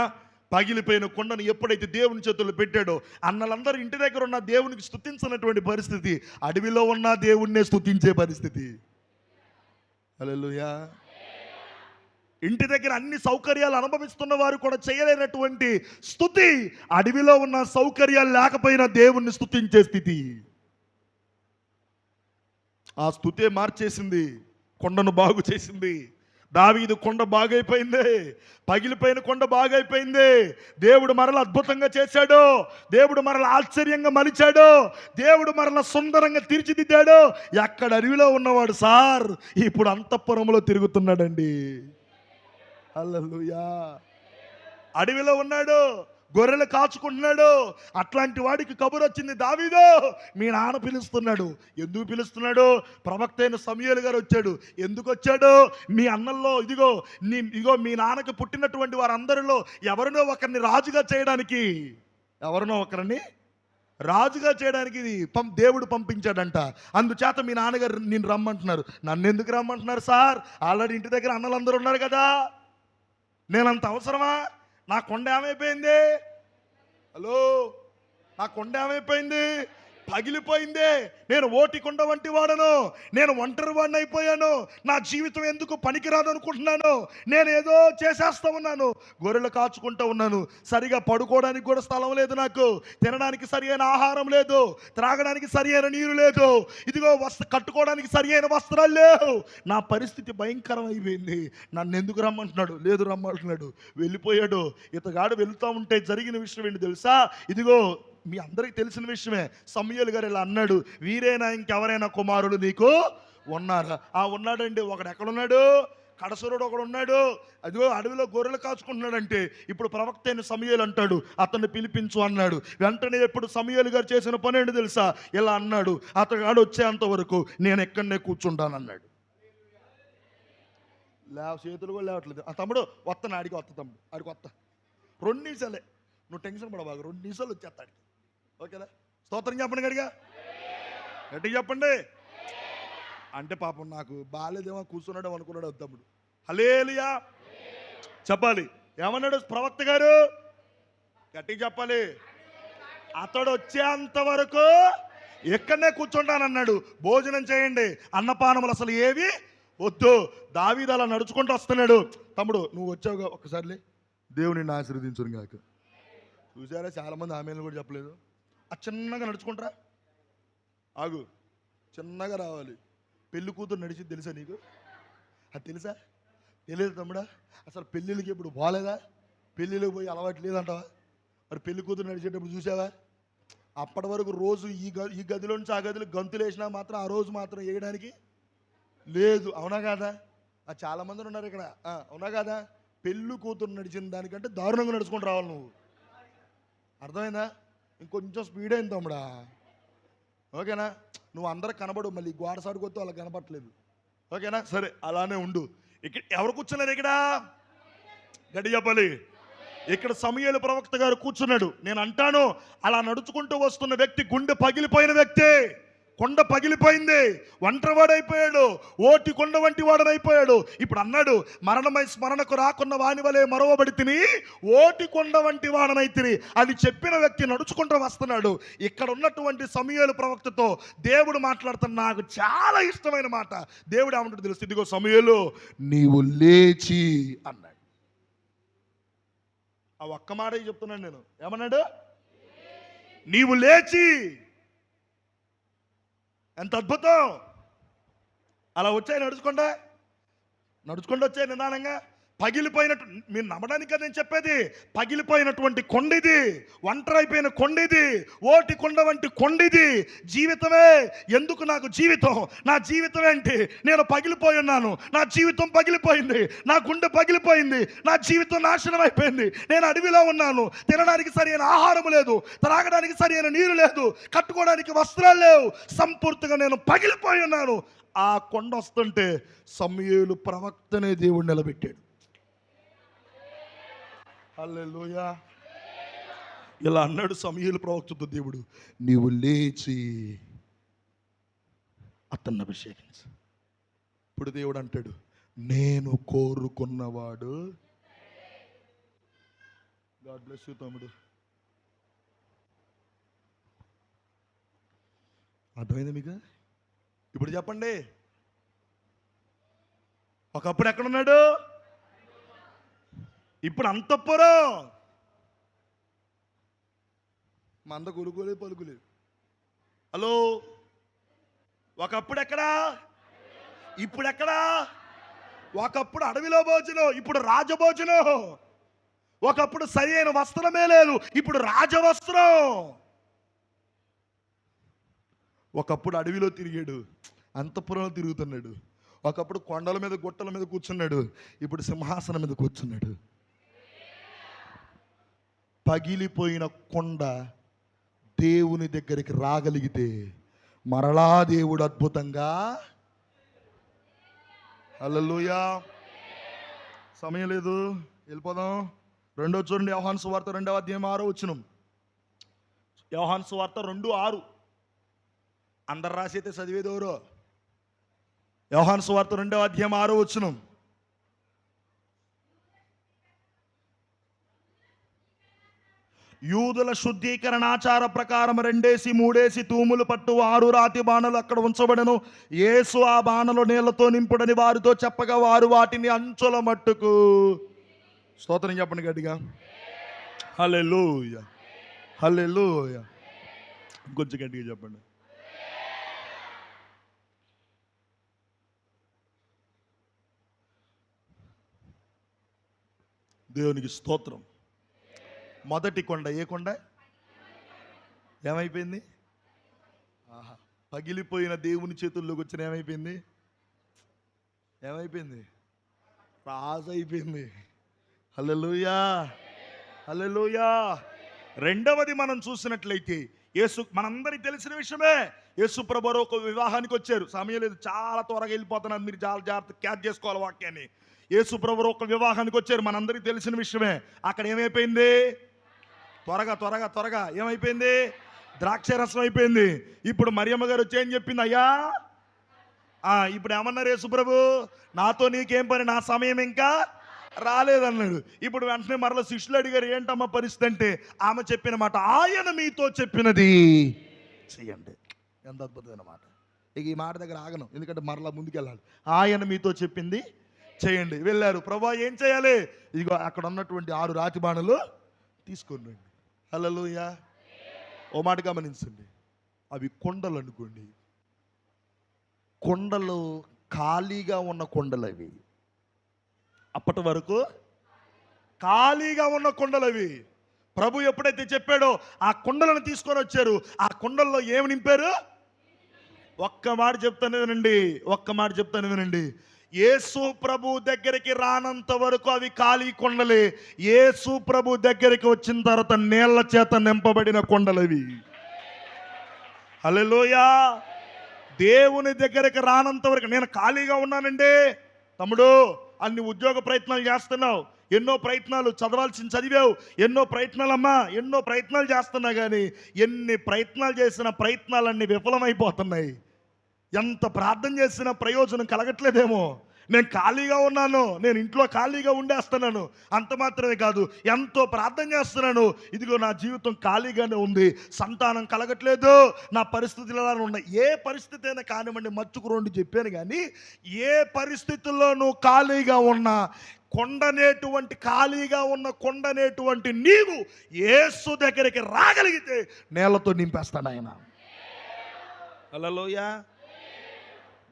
పగిలిపోయిన కొండను ఎప్పుడైతే దేవుని చేతుల్లో పెట్టాడో అన్నలందరూ ఇంటి దగ్గర ఉన్న దేవునికి స్తుతించినటువంటి పరిస్థితి, అడవిలో ఉన్న దేవుణ్ణే స్తుతించే పరిస్థితి. హల్లెలూయా. ఇంటి దగ్గర అన్ని సౌకర్యాలు అనుభవిస్తున్న వారు కూడా చేయలేనటువంటి స్తుతి, అడవిలో ఉన్న సౌకర్యాలు లేకపోయినా దేవుణ్ణి స్తుతించే స్థితి. ఆ స్తుతే మార్చేసింది, కొండను బాగు చేసింది. దావీదు కొండ బాగైపోయింది, పగిలిపోయిన కొండ బాగైపోయింది. దేవుడు మరల అద్భుతంగా చేశాడు, దేవుడు మరల ఆశ్చర్యంగా మలిచాడు, దేవుడు మరల సుందరంగా తీర్చిదిద్దాడు. ఎక్కడ అడవిలో ఉన్నవాడు సార్ ఇప్పుడు అంతఃపురంలో తిరుగుతున్నాడండి. హల్లెలూయా. అడవిలో ఉన్నాడు, గొర్రెలు కాచుకుంటున్నాడు. అట్లాంటి వాడికి కబురు వచ్చింది, దావీదు మీ నాన్న పిలుస్తున్నాడు. ఎందుకు పిలుస్తున్నాడు? ప్రవక్త అయిన సమూయేలు గారు వచ్చాడు. ఎందుకు వచ్చాడు? మీ అన్నల్లో ఇదిగో మీ నాన్నకి పుట్టినటువంటి వారందరిలో ఎవరినో ఒకరిని రాజుగా చేయడానికి, దేవుడు పంపించాడంట. అందుచేత మీ నాన్నగారు నేను రమ్మంటున్నారు. నన్ను ఎందుకు రమ్మంటున్నారు సార్? ఆల్రెడీ ఇంటి దగ్గర అన్నలందరూ ఉన్నారు కదా, నేనంత అవసరమా? నా కొండ ఏమైపోయింది? హలో, నా కొండ ఏమైపోయింది? పగిలిపోయింది. నేను ఓటి కొండ వంటి వాడను, నేను ఒంటరి వాడిని అయిపోయాను. నా జీవితం ఎందుకు పనికిరాదు అనుకుంటున్నాను. నేను ఏదో చేసేస్తా ఉన్నాను, గొర్రెలు కాచుకుంటూ ఉన్నాను. సరిగా పడుకోవడానికి కూడా స్థలం లేదు, నాకు తినడానికి సరి అయిన ఆహారం లేదు, త్రాగడానికి సరి అయిన నీరు లేదు, ఇదిగో కట్టుకోవడానికి సరి అయిన వస్త్రాలు లేవు. నా పరిస్థితి భయంకరం అయిపోయింది. నన్ను ఎందుకు రమ్మంటున్నాడు? లేదు రమ్మంటున్నాడు. వెళ్ళిపోయాడు. ఇతగాడు వెళ్తూ ఉంటే జరిగిన విషయం ఏంటి తెలుసా? ఇదిగో మీ అందరికీ తెలిసిన విషయమే. సమూయేలు గారు ఇలా అన్నాడు, వీరైనా ఇంకెవరైనా కుమారుడు నీకు ఉన్నారా? ఉన్నాడండి. ఒకడు ఎక్కడున్నాడు? కడసరుడు ఒకడు ఉన్నాడు. అదిగో అడవిలో గొర్రెలు కాచుకుంటున్నాడంటే ఇప్పుడు ప్రవక్త అయిన సమూయేలు అంటాడు, అతన్ని పిలిపించు అన్నాడు. వెంటనే ఎప్పుడు సమూయేలు గారు చేసిన పని ఏంటి తెలుసా? ఇలా అన్నాడు, అతగాడు వచ్చేంత వరకు నేను ఎక్కడనే కూర్చుంటానన్నాడు. చేతులు కూడా లేవట్లేదు. ఆ తమ్ముడు వస్తాను, ఆడికి వస్తా తమ్ముడు, ఆడికి వస్తా. 2 నిమిషాలే, నువ్వు టెన్షన్ పడబాకు, 2 నిమిషాలు వచ్చేస్తాడికి. ఓకేనా? స్తోత్రం చెప్పండి గడిగా, గట్టిగా చెప్పండి. అంటే పాపం నాకు బాగాలేదేమో, కూర్చున్నాడేమో అనుకున్నాడు తమ్ముడు. హల్లెలూయా చెప్పాలి. ఏమన్నాడు ప్రవక్త గారు? గట్టిగా చెప్పాలి. అతడు వచ్చేంత వరకు ఎక్కడనే కూర్చుంటానన్నాడు. భోజనం చేయండి, అన్నపానములు అసలు ఏవి వద్దు. దావీదు అలా నడుచుకుంటూ వస్తున్నాడు. తమ్ముడు నువ్వు వచ్చావుగా, ఒక్కసారిలే, దేవుని ఆశీర్వదించును గాక. చూసారా, చాలామంది ఆమెను కూడా చెప్పలేదు. ఆ చిన్నగా నడుచుకుంటారా, ఆగు, చిన్నగా రావాలి. పెళ్లి కూతురు నడిచింది తెలుసా నీకు? అది తెలుసా? తెలియదు తమ్ముడా. అసలు పెళ్ళిళ్ళకి ఇప్పుడు బాగాలేదా? పెళ్ళిళ్ళకి పోయి అలవాటు లేదంటావా? మరి పెళ్లి కూతురు నడిచేటప్పుడు చూసావా? అప్పటి వరకు రోజు ఈ గదిలో నుంచి ఆ గదిలో గంతులు వేసినా మాత్రం ఆ రోజు మాత్రం వేయడానికి లేదు. అవునా కాదా? చాలామంది ఉన్నారు ఇక్కడ. అవునా కాదా? పెళ్ళి కూతురు నడిచిన దానికంటే దారుణంగా నడుచుకుంటూ రావాలి నువ్వు. అర్థమైందా? ఇంకొంచెం స్పీడ్ అయింది తమ్ముడా. ఓకేనా? నువ్వు అందరికి కనబడు, మళ్ళీ గోడ సాడుకొస్తూ వాళ్ళకి కనపడట్లేదు. ఓకేనా? సరే, అలానే ఉండు. ఇక్కడ ఎవరు కూర్చున్నారు? ఇక్కడ గట్టి చెప్పాలి. ఇక్కడ సమూయేలు ప్రవక్త గారు కూర్చున్నాడు. నేను అంటాను, అలా నడుచుకుంటూ వస్తున్న వ్యక్తి గుండె పగిలిపోయిన వ్యక్తి. కొండ పగిలిపోయింది, ఒంటరివాడైపోయాడు, ఓటి కొండ వంటి వాడనైపోయాడు. ఇప్పుడు అన్నాడు, మరణమై స్మరణకు రాకున్న వాని వలె మరవబడి తిని ఓటి కొండ వంటి వాడనైతిని అని చెప్పిన వ్యక్తి నడుచుకుంటూ వస్తున్నాడు. ఇక్కడ ఉన్నటువంటి సమూయేలు ప్రవక్తతో దేవుడు మాట్లాడుతున్న నాకు చాలా ఇష్టమైన మాట. దేవుడు ఏమంటాడు తెలుసు? ఇదిగో సమూయేలు, నీవు లేచి అన్నాడు. ఆ ఒక్క మాట చెప్తున్నాను నేను. ఏమన్నాడు? నీవు లేచి. ఎంత అద్భుతం! అలా వచ్చాయి నడుచుకుంటూ వచ్చాయి నిదానంగా. పగిలిపోయినట్టు, మీరు నమ్మడానికి కదా నేను చెప్పేది. పగిలిపోయినటువంటి కొండిది, ఒంటరైపోయిన కొండిది, ఓటి కొండ వంటి కొండిది. జీవితమే ఎందుకు నాకు జీవితం? నా జీవితం ఏంటి? నేను పగిలిపోయి ఉన్నాను, నా జీవితం పగిలిపోయింది, నా గుండె పగిలిపోయింది, నా జీవితం నాశనం అయిపోయింది. నేను అడవిలో ఉన్నాను, తినడానికి సరైన ఆహారం లేదు, త్రాగడానికి సరైన నీరు లేదు, కట్టుకోవడానికి వస్త్రాలు లేవు, సంపూర్తిగా నేను పగిలిపోయి ఉన్నాను. ఆ కొండ వస్తుంటే సమూయేలు ప్రవక్తనే దేవుడు నిలబెట్టాడు. హల్లెలూయా. ఇలా అన్నాడు సమూయేలు ప్రవక్తతో దేవుడు, నీవు లేచి అతన్ని అభిషేకించు. ఇప్పుడు దేవుడు అంటాడు, నేను కోరుకున్నవాడు. గాడ్ బ్లెస్ యూ తమ్ముడు. అర్థమైంది మీకు? ఇప్పుడు చెప్పండి, ఒకప్పుడు ఎక్కడున్నాడు? ఇప్పుడు అంతఃపురం. మంద కొలుకోలేదు, పలుకులేదు. హలో, ఒకప్పుడు ఎక్కడా? ఇప్పుడు ఎక్కడా? ఒకప్పుడు అడవిలో భోజనం, ఇప్పుడు రాజభోజనం. ఒకప్పుడు సరైన వస్త్రమే లేదు, ఇప్పుడు రాజవస్త్రం. ఒకప్పుడు అడవిలో తిరిగాడు, అంతఃపురంలో తిరుగుతున్నాడు. ఒకప్పుడు కొండల మీద గుట్టల మీద కూర్చున్నాడు, ఇప్పుడు సింహాసనం మీద కూర్చున్నాడు. పగిలిపోయిన కొండ దేవుని దగ్గరికి రాగలిగితే మరలా దేవుడు అద్భుతంగా. హల్లెలూయా. సమయం లేదు, వెళ్ళిపోదాం. చూడండి, యోహాను సువార్త 2వ అధ్యాయం 6వ వచనం. యోహాను సువార్త 2:6. అందరు రాసి అయితే చదివేదెవరో? యోహాను సువార్త 2వ అధ్యాయం 6వ వచనం. యూదుల శుద్ధీకరణ ఆచార ప్రకారం 2-3 తూములు పట్టు 6 రాతి బాణలు అక్కడ ఉంచబడను. యేసు ఆ బాణలు నీళ్లతో నింపుడని వారితో చెప్పగా వారు వాటిని అంచుల మట్టుకు. స్తోత్రం చెప్పండి గట్టిగా. హల్లెలూయా, హల్లెలూయా. కొంచెం గట్టిగా చెప్పండి. దేవునికి స్తోత్రం. మొదటి కొండ ఏ కొండ? ఏమైపోయింది? పగిలిపోయిన దేవుని చేతుల్లోకి వచ్చిన ఏమైపోయింది? రాజు అయిపోయింది. హల్లెలూయా, హల్లెలూయా. రెండవది మనం చూసినట్లయితే మనందరికీ తెలిసిన విషయమే. యేసు ప్రభు ఒక వివాహానికి వచ్చారు. సమయం లేదు, చాలా త్వరగా వెళ్ళిపోతున్నారు, మీరు చాలా జాగ్రత్త క్యాచ్ చేసుకోవాలి వాక్యాన్ని. యేసు ప్రభు ఒక వివాహానికి వచ్చారు, మనందరికీ తెలిసిన విషయమే. అక్కడ ఏమైపోయింది? త్వరగా త్వరగా త్వరగా ఏమైపోయింది? ద్రాక్ష రసం అయిపోయింది. ఇప్పుడు మరియమ్మ గారు వచ్చి ఏం చెప్పింది? అయ్యా ఇప్పుడు ఏమన్నారు యేసు ప్రభు? నాతో నీకేం పని, నా సమయం ఇంకా రాలేదన్నాడు. ఇప్పుడు వెంటనే మరలా శిష్యులు అడిగారు, ఏంటమ్మా పరిస్థితి అంటే ఆమె చెప్పిన మాట, ఆయన మీతో చెప్పినది చెయ్యండి. ఎంత అద్భుతమైన మాట. ఇక ఈ మాట దగ్గర ఆగను, ఎందుకంటే మరలా ముందుకెళ్ళాలి. ఆయన మీతో చెప్పింది చేయండి. వెళ్ళారు. ప్రభా ఏం చేయాలి? ఇదిగో అక్కడ ఉన్నటువంటి 6 రాతి బాణలు తీసుకొని రండి. హల్లెలూయా. ఓ మాట గమనించండి, అవి కొండలు అనుకోండి. కొండలు ఖాళీగా ఉన్న కొండలు అవి. అప్పటి వరకు ఖాళీగా ఉన్న కొండలు అవి. ప్రభు ఎప్పుడైతే చెప్పాడో ఆ కొండలను తీసుకొని వచ్చారు. ఆ కొండల్లో ఏమి నింపారు? ఒక్క మాట చెప్తాను వినండి. యేసు ప్రభు దగ్గరికి రానంత వరకు అవి ఖాళీ కొండలే. యేసు ప్రభు దగ్గరికి వచ్చిన తర్వాత నీళ్ల చేత నింపబడిన కొండలు అవి. హల్లెలూయా. దేవుని దగ్గరికి రానంత వరకు నేను ఖాళీగా ఉన్నానండి. తమ్ముడు, అన్ని ఉద్యోగ ప్రయత్నాలు చేస్తున్నావు, ఎన్నో ప్రయత్నాలు, చదివావు, ఎన్నో ప్రయత్నాలు చేస్తున్నా కానీ ఎన్ని ప్రయత్నాలు చేసిన ప్రయత్నాలన్నీ విఫలమైపోతున్నాయి. ఎంత ప్రార్థన చేసినా ప్రయోజనం కలగట్లేదేమో. నేను ఖాళీగా ఉన్నాను, నేను ఇంట్లో ఖాళీగా ఉండేస్తున్నాను. అంత మాత్రమే కాదు, ఎంతో ప్రార్థన చేస్తున్నాను, ఇదిగో నా జీవితం ఖాళీగానే ఉంది, సంతానం కలగట్లేదు, నా పరిస్థితులు ఎలా ఉన్నాయి. ఏ పరిస్థితి అయినా కానివ్వండి, మచ్చుకు 2 చెప్పాను కానీ ఏ పరిస్థితుల్లో నువ్వు ఖాళీగా ఉన్నా, ఖాళీగా ఉన్న కొండనేటువంటి నీవు యేసు దగ్గరికి రాగలిగితే నేలతో నింపేస్తాడు ఆయన. హల్లెలూయా.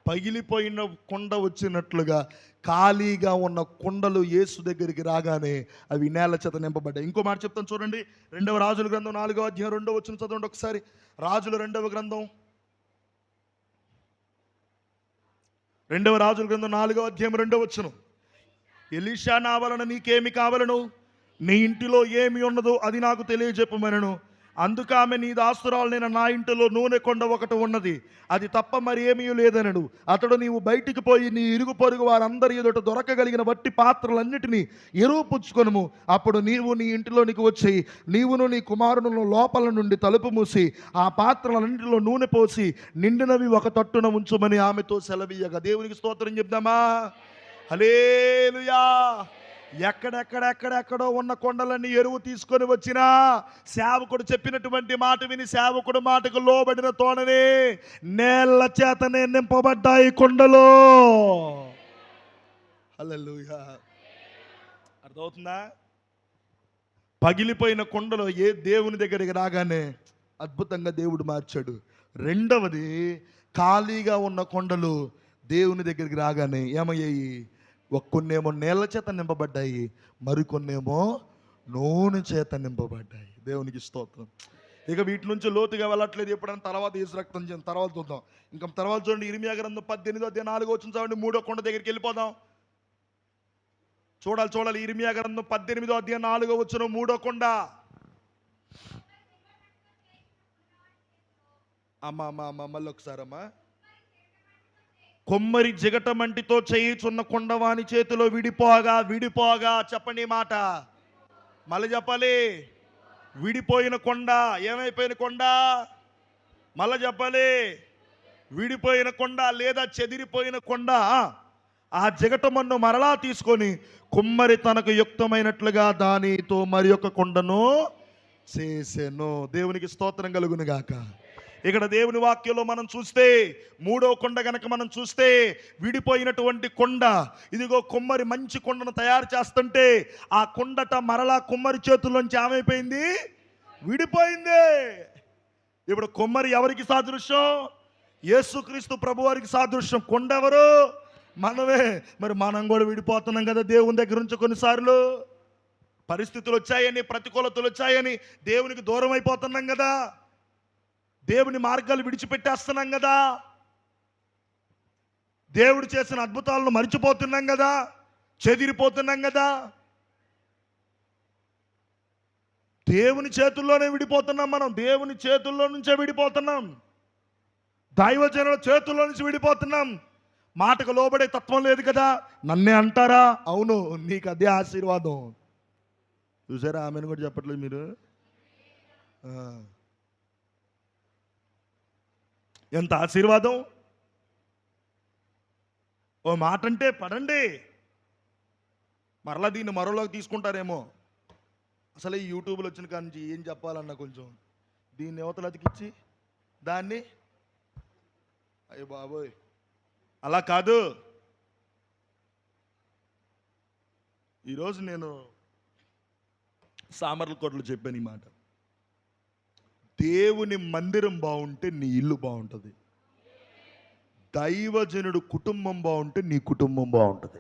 పగిలిపోయిన కొండ వచ్చినట్లుగా ఖాళీగా ఉన్న కొండలు యేసు దగ్గరికి రాగానే అవి నేల చేత నింపబడ్డాయి. ఇంకో మాట చెప్తాను చూడండి. 2వ రాజుల గ్రంథం 4వ అధ్యాయం 2వ వచనం చదవండి ఒకసారి. రాజుల 2వ గ్రంథం 4వ అధ్యాయం 2వ వచనం. ఎలీషా, నా వలన నీకేమి కావలను? నీ ఇంటిలో ఏమి ఉన్నదో అది నాకు తెలియజెప్పమనను. అందుకు ఆమె, నీ దాసురాలు నా ఇంటిలో నూనె కొండ ఒకటి ఉన్నది, అది తప్ప మరి ఏమీ లేదనడు. అతడు, నీవు బయటికి పోయి నీ ఇరుగు పొరుగు వారందరి ఎదుట దొరకగలిగిన వట్టి పాత్రలన్నిటినీ ఎరువుపుచ్చుకొనుము. అప్పుడు నీవు నీ ఇంటిలోనికి వచ్చి నీవును నీ కుమారులను లోపల నుండి తలుపు మూసి ఆ పాత్రలన్నింటిలో నూనె పోసి నిండినవి ఒక తట్టున ఉంచుమని ఆమెతో సెలవీయగా. దేవునికి స్తోత్రం చెప్దామా? హల్లెలూయా. ఎక్కడెక్కడెక్కడెక్కడో ఉన్న కొండలన్నీ ఎరువు తీసుకొని వచ్చినా సేవకుడు చెప్పినటువంటి మాట విని సేవకుడు మాటకు లోబడిన తోడనే నేళ్ల చేతనే నింపబడ్డాయి కొండలు. హల్లెలూయా. అర్థమవుతుందా? పగిలిపోయిన కొండలు దేవుని దగ్గరికి రాగానే అద్భుతంగా దేవుడు మార్చాడు. రెండవది, ఖాళీగా ఉన్న కొండలు దేవుని దగ్గరికి రాగానే ఏమయ్యాయి? కొన్నేమో నేల చేత నింపబడ్డాయి, మరికొన్నేమో నూనె చేత నింపబడ్డాయి. దేవునికి స్తోత్రం. ఇక వీటి నుంచి లోతుగా వెళ్ళట్లేదు, ఎప్పుడైనా తర్వాత యేసు రక్తం తర్వాత చూద్దాం. ఇంకా తర్వాత చూడండి, ఇర్మియా గ్రంథం 18వ అధ్యాయం 4వ వచనం చదవండి. 3వ కొండ దగ్గరికి వెళ్ళిపోదాం. చూడాలి. ఇర్మియా గ్రంథం 18వ అధ్యాయం 4వ వచనం, 3వ కొండ. మళ్ళీ ఒకసారమ్మా. కొమ్మరి జిగటమంటితో చేయుచున్న కొండవాని చేతిలో విడిపోగా చెప్పండి మాట. మళ్ళీ చెప్పాలి. విడిపోయిన కొండ. ఏమైపోయిన కొండ? మళ్ళీ చెప్పాలి. విడిపోయిన కొండ లేదా చెదిరిపోయిన కొండ. ఆ జిగటమన్ను మరలా తీసుకొని కుమ్మరి తనకు యుక్తమైనట్లుగా దానితో మరి ఒక కొండను చేసెను. దేవునికి స్తోత్రం కలుగును గాక. ఇక్కడ దేవుని వాక్యంలో మనం చూస్తే 3వ కొండ గనక మనం చూస్తే విడిపోయినటువంటి కొండ. ఇదిగో కుమ్మరి మంచి కొండను తయారు చేస్తుంటే ఆ కొండట మరలా కుమ్మరి చేతుల్లోంచి ఏమైపోయింది? విడిపోయింది. ఇప్పుడు కుమ్మరి ఎవరికి సాదృశ్యం? యేసుక్రీస్తు ప్రభు వారికి సాదృశ్యం. కొండ ఎవరు? మనమే. మరి మనం కూడా విడిపోతున్నాం కదా దేవుని దగ్గర నుంచి. కొన్నిసార్లు పరిస్థితులు వచ్చాయని, ప్రతికూలతలు వచ్చాయని దేవునికి దూరం అయిపోతున్నాం కదా, దేవుని మార్గాలు విడిచిపెట్టేస్తున్నాం కదా, దేవుడు చేసిన అద్భుతాలను మరిచిపోతున్నాం కదా, చెదిరిపోతున్నాం కదా. దేవుని చేతుల్లోనే విడిపోతున్నాం. మనం దేవుని చేతుల్లో నుంచే విడిపోతున్నాం. దైవజనుల చేతుల్లో నుంచి విడిపోతున్నాం. మాటకు లోబడే తత్వం లేదు కదా. నన్నే అంటారా? అవును, నీకు అదే ఆశీర్వాదం. చూసారా? ఆమెను కూడా చెప్పట్లేదు మీరు. ఎంత ఆశీర్వాదం. ఓ మాట అంటే పడండి, మరలా దీన్ని మరోలోకి తీసుకుంటారేమో. అసలు ఈ యూట్యూబ్లో వచ్చిన కాడి నుంచి ఏం చెప్పాలన్నా కొంచెం దీన్ని యువతలు అతికిచ్చి దాన్ని, అయ్యో బాబోయ్, అలా కాదు. ఈరోజు నేను సామర్లకోటలో చెప్పాను ఈ మాట. దేవుని మందిరం బాగుంటే నీ ఇల్లు బాగుంటుంది. దైవజనుడు కుటుంబం బాగుంటే నీ కుటుంబం బాగుంటుంది.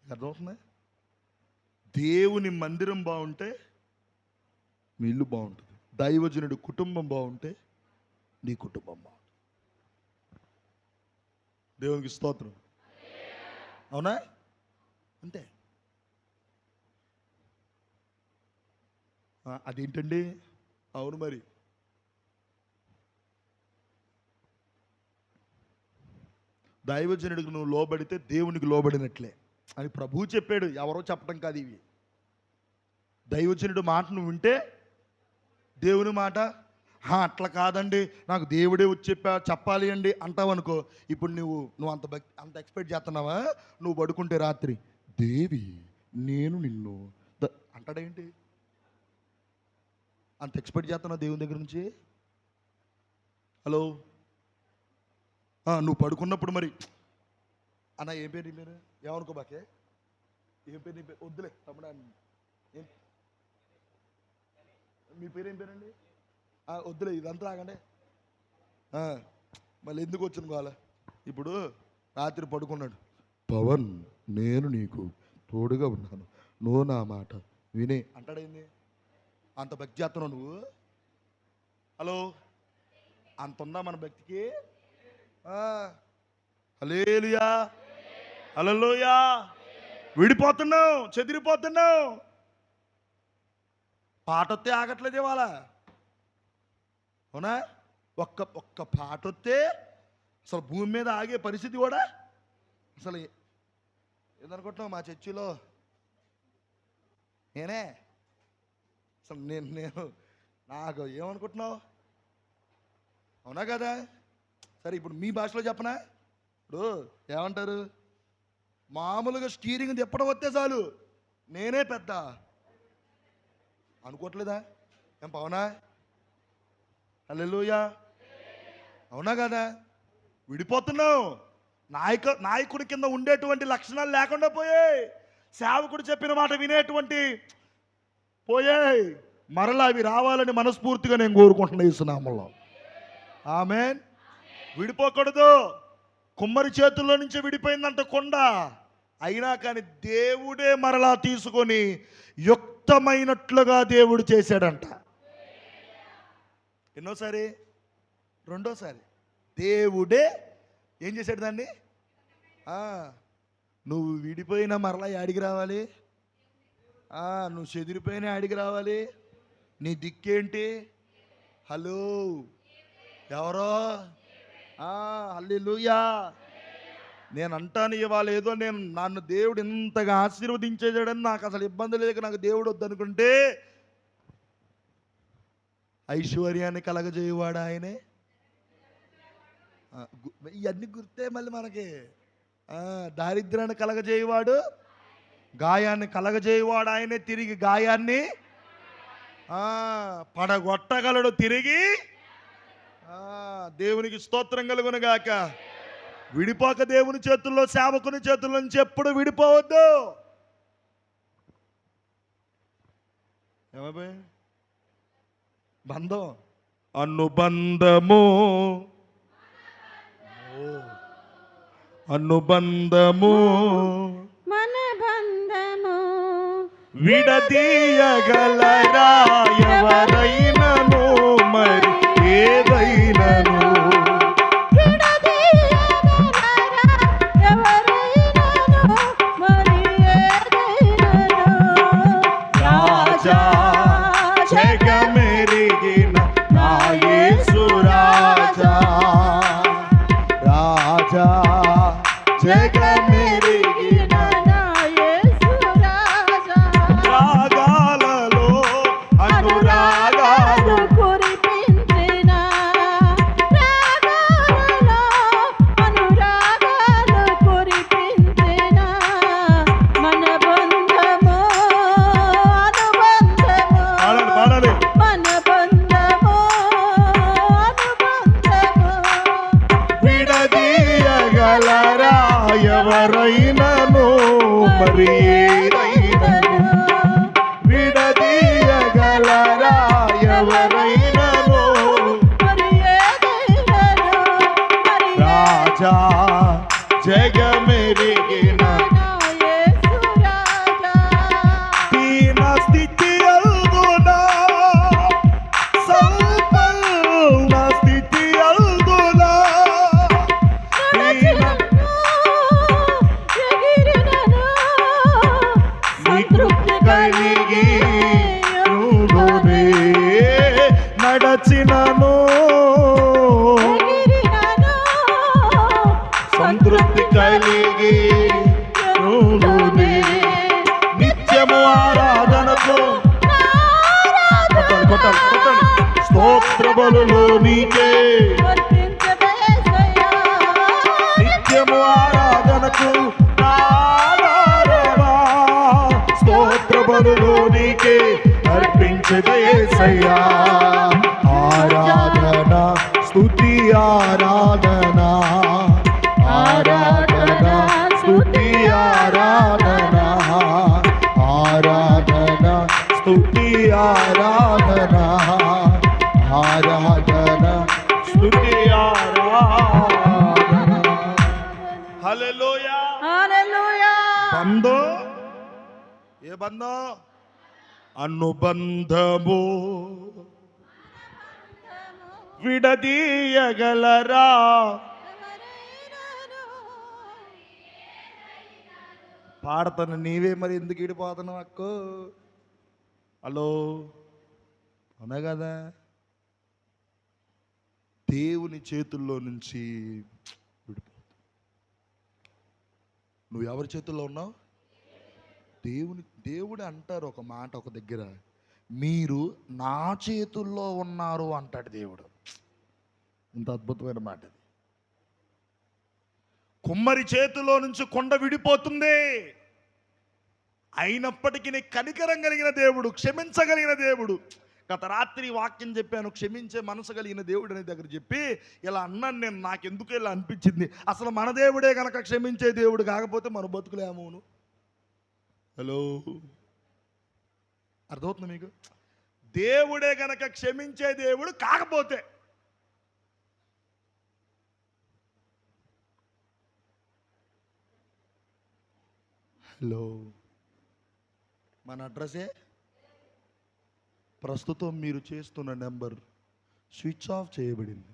అర్థమవుతుందా? దేవుని మందిరం బాగుంటే మీ ఇల్లు బాగుంటుంది. దైవజనుడు కుటుంబం బాగుంటే నీ కుటుంబం బాగుంటుంది. దేవునికి స్తోత్రం. అవునా? అంతే. అదేంటండి? అవును, మరి దైవజనుడికి నువ్వు లోబడితే దేవునికి లోబడినట్లే అని ప్రభువు చెప్పాడు. ఎవరో చెప్పడం కాదు ఇవి. దైవజనుడు మాట నువ్వు వింటే దేవుని మాట, అట్లా కాదండి నాకు దేవుడే వచ్చి చెప్పాలి అండి అంటావు అనుకో. ఇప్పుడు నువ్వు అంత ఎక్స్పెక్ట్ చేస్తున్నావా? నువ్వు పడుకుంటే రాత్రి దేవి నేను నిన్ను అంటాడేంటి? అంత ఎక్స్పెక్ట్ చేస్తున్నావు దేవుని దగ్గర నుంచి? హలో, నువ్వు పడుకున్నప్పుడు మరి అన్న ఏం పేరు నీ పేరు? ఏమనుకో బాకే, ఏం పేరు నీ పేరు? వద్దులే తమ్ముడా, ఏం మీ పేరు? ఏం పేరండి? వద్దులే, ఇదంతా ఆగండి. మళ్ళీ ఎందుకు వచ్చిన కావాల? ఇప్పుడు రాత్రి పడుకున్నాడు, పవన్ నేను నీకు తోడుగా ఉన్నాను, నువ్వు నా మాట వినే అంటాడైంది. అంత భక్తి చేస్తున్నావు నువ్వు? హలో, అంత ఉందా మన భక్తికి? హల్లెలూయా, హల్లెలూయా. విడిపోతున్నావు, చెదిరిపోతున్నావు. పాట వస్తే ఆగట్లేదు ఇవాళ. అవునా? ఒక్క పాట వస్తే అసలు భూమి మీద ఆగే పరిస్థితి కూడా. అసలు ఏదనుకుంటున్నావు? మా చర్చిలో నేనే అసలు నేను నాకు ఏమనుకుంటున్నావు? అవునా కదా? సరే, ఇప్పుడు మీ భాషలో చెప్పనా? ఇప్పుడు ఏమంటారు? మామూలుగా స్టీరింగ్ తిప్పడం వస్తే చాలు నేనే పెద్ద అనుకోవట్లేదా? ఏం పవనా? హల్లెలూయా. అవునా కదా? విడిపోతున్నావు. నాయకుడి కింద ఉండేటువంటి లక్షణాలు లేకుండా పోయాయి. సేవకుడు చెప్పిన మాట వినేటువంటి పోయాయి. మరలా అవి రావాలని మనస్ఫూర్తిగా నేను కోరుకుంటున్నా యేసు నామములో. ఆమేన్. విడిపోకూడదు. కుమ్మరి చేతుల్లో నుంచి విడిపోయిందంట కొండ. అయినా కానీ దేవుడే మరలా తీసుకొని యుక్తమైనట్లుగా దేవుడు చేశాడంట. ఎన్నోసారి? రెండోసారి. దేవుడే ఏం చేశాడు దాన్ని? నువ్వు విడిపోయినా మరలా యాడికి రావాలి? నువ్వు చెదిరిపోయినా యాడికి రావాలి? నీ దిక్కేంటి? హలో, ఎవరో? హల్లెలూయా. నేను అంటాను ఇవాళ ఏదో నన్ను దేవుడు ఇంతగా ఆశీర్వదించేసాడని నాకు అసలు ఇబ్బంది లేక నాకు దేవుడు వద్దనుకుంటే ఐశ్వర్యాన్ని కలగజేయవాడు ఆయనే. ఇవన్నీ గుర్తే మళ్ళీ మనకి. దారిద్ర్యాన్ని కలగజేయవాడు, గాయాన్ని కలగజేయవాడు ఆయనే. తిరిగి గాయాన్ని పడగొట్టగలడు తిరిగి. దేవునికి స్తోత్రం కలుగును గాక. విడిపోక దేవుని చేతుల్లో, సేవకుని చేతుల్లో నుంచి ఎప్పుడు విడిపోవద్దు. ఏమైపోయి బంధం, అనుబంధము, అనుబంధము మన బంధము విడదీయగలరా ఎవరైనను, మరి ఏదైనను విడదీయగలరా ఎవరైనను, మరి ఏదైనను. నీకే వర్తించదయేసయ్యా. నిత్యము ఆరాధనకు నాదారవా. స్తోత్ర బలులు నీకే అర్పించదయేసయ్యా. ఆరాధన స్తుతి ఆరాధన ఆరాధన స్తుతి ఆరాధన ఆరాధన స్తుతి ఆరాధన ఆరాధన స్తుతి ఆరాధన. హల్లెలూయా. హల్లెలూయా. బంధం ఏ బంధం? అనుబంధము విడదీయగలరా? పాడతాను నీవే మరి ఎందుకు ఇడిపోతున్నావు అక్కో? హలో అవునా కదా? దేవుని చేతుల్లో నుంచి విడిపో. నువ్వు ఎవరి చేతుల్లో ఉన్నావు? దేవుడు అంటారు ఒక మాట ఒక దగ్గర, మీరు నా చేతుల్లో ఉన్నారు అంటాడు దేవుడు. ఇంత అద్భుతమైన మాట ఇది. కుమ్మరి చేతిలో నుంచి కొండ విడిపోతుంది, అయినప్పటికీ కనికరం కలిగిన దేవుడు, క్షమించగలిగిన దేవుడు. గత రాత్రి వాక్యం చెప్పాను, క్షమించే మనసు కలిగిన దేవుడు అనే దగ్గర చెప్పి ఇలా అన్నాను నేను. నాకెందుకు ఇలా అనిపించింది, అసలు మన దేవుడే కనుక క్షమించే దేవుడు కాకపోతే మన బతుకులేమోను. హలో అర్థమవుతుంది మీకు? దేవుడే గనక క్షమించే దేవుడు కాకపోతే, హలో మన అడ్రసే ప్రస్తుతం మీరు చేస్తున్న నెంబర్ స్విచ్ ఆఫ్ చేయబడింది.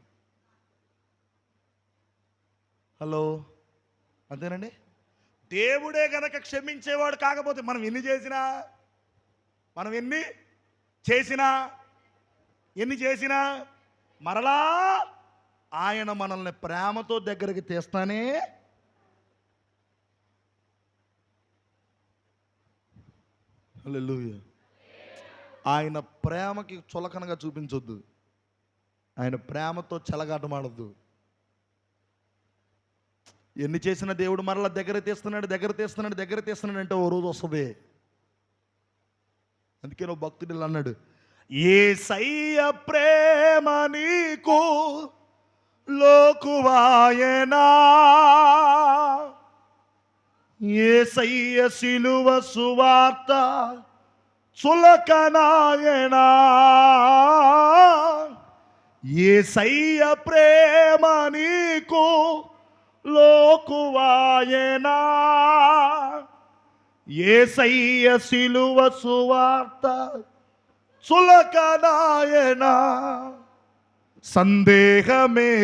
హలో అంతేనండి. దేవుడే గనక క్షమించేవాడు కాకపోతే మనం ఎన్ని చేసినా మరలా ఆయన మనల్ని ప్రేమతో దగ్గరికి తీస్తానే. హల్లెలూయా. ఆయన ప్రేమకి చులకనగా చూపించొద్దు, ఆయన ప్రేమతో చెలగాటమాడద్దు. ఎన్ని చేసిన దేవుడు మరలా దగ్గర తీస్తున్నాడు అంటే ఓ రోజు వస్తుంది. అందుకే నువ్వు భక్తుడు ఇలా అన్నాడు, యేసయ్య ప్రేమ నీకు లోకువాయనా, యేసయ్య సిలువ సువార్త చులకనాయనా, యేసయ్య ప్రేమ నీకు లోకువాయనా, యేసయ్య సిలువ సువార్త చులకనాయనా. సందేహమేలా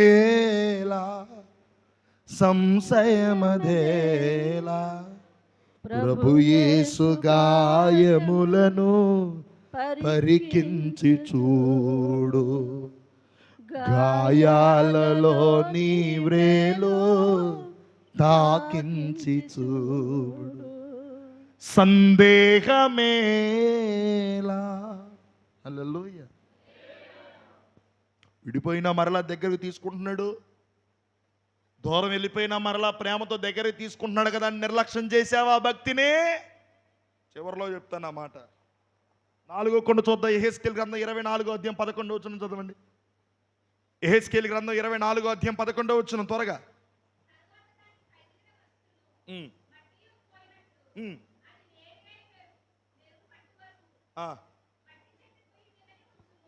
సంశయమదేలా, ప్రభు యేసు గాయములను పరికించి చూడు, గాయాలలో నీ వ్రేలు తాకించి చూడు. సందేహమేలా. హల్లెలూయా. విడిపోయినా మరలా దగ్గరికి తీసుకుంటున్నాడు, దూరం వెళ్ళిపోయినా మరలా ప్రేమతో దగ్గరికి తీసుకుంటున్నాడు కదా. నిర్లక్ష్యం చేసావా భక్తిని? చివరిలో చెప్తాను ఆ మాట. 4వ కొండ చూద్దాం. యెహెజ్కేలు గ్రంథం 24వ అధ్యాయం 11వ వచనం చదవండి. యెహెజ్కేలు గ్రంథం 24వ అధ్యాయం 11వ వచనం త్వరగా.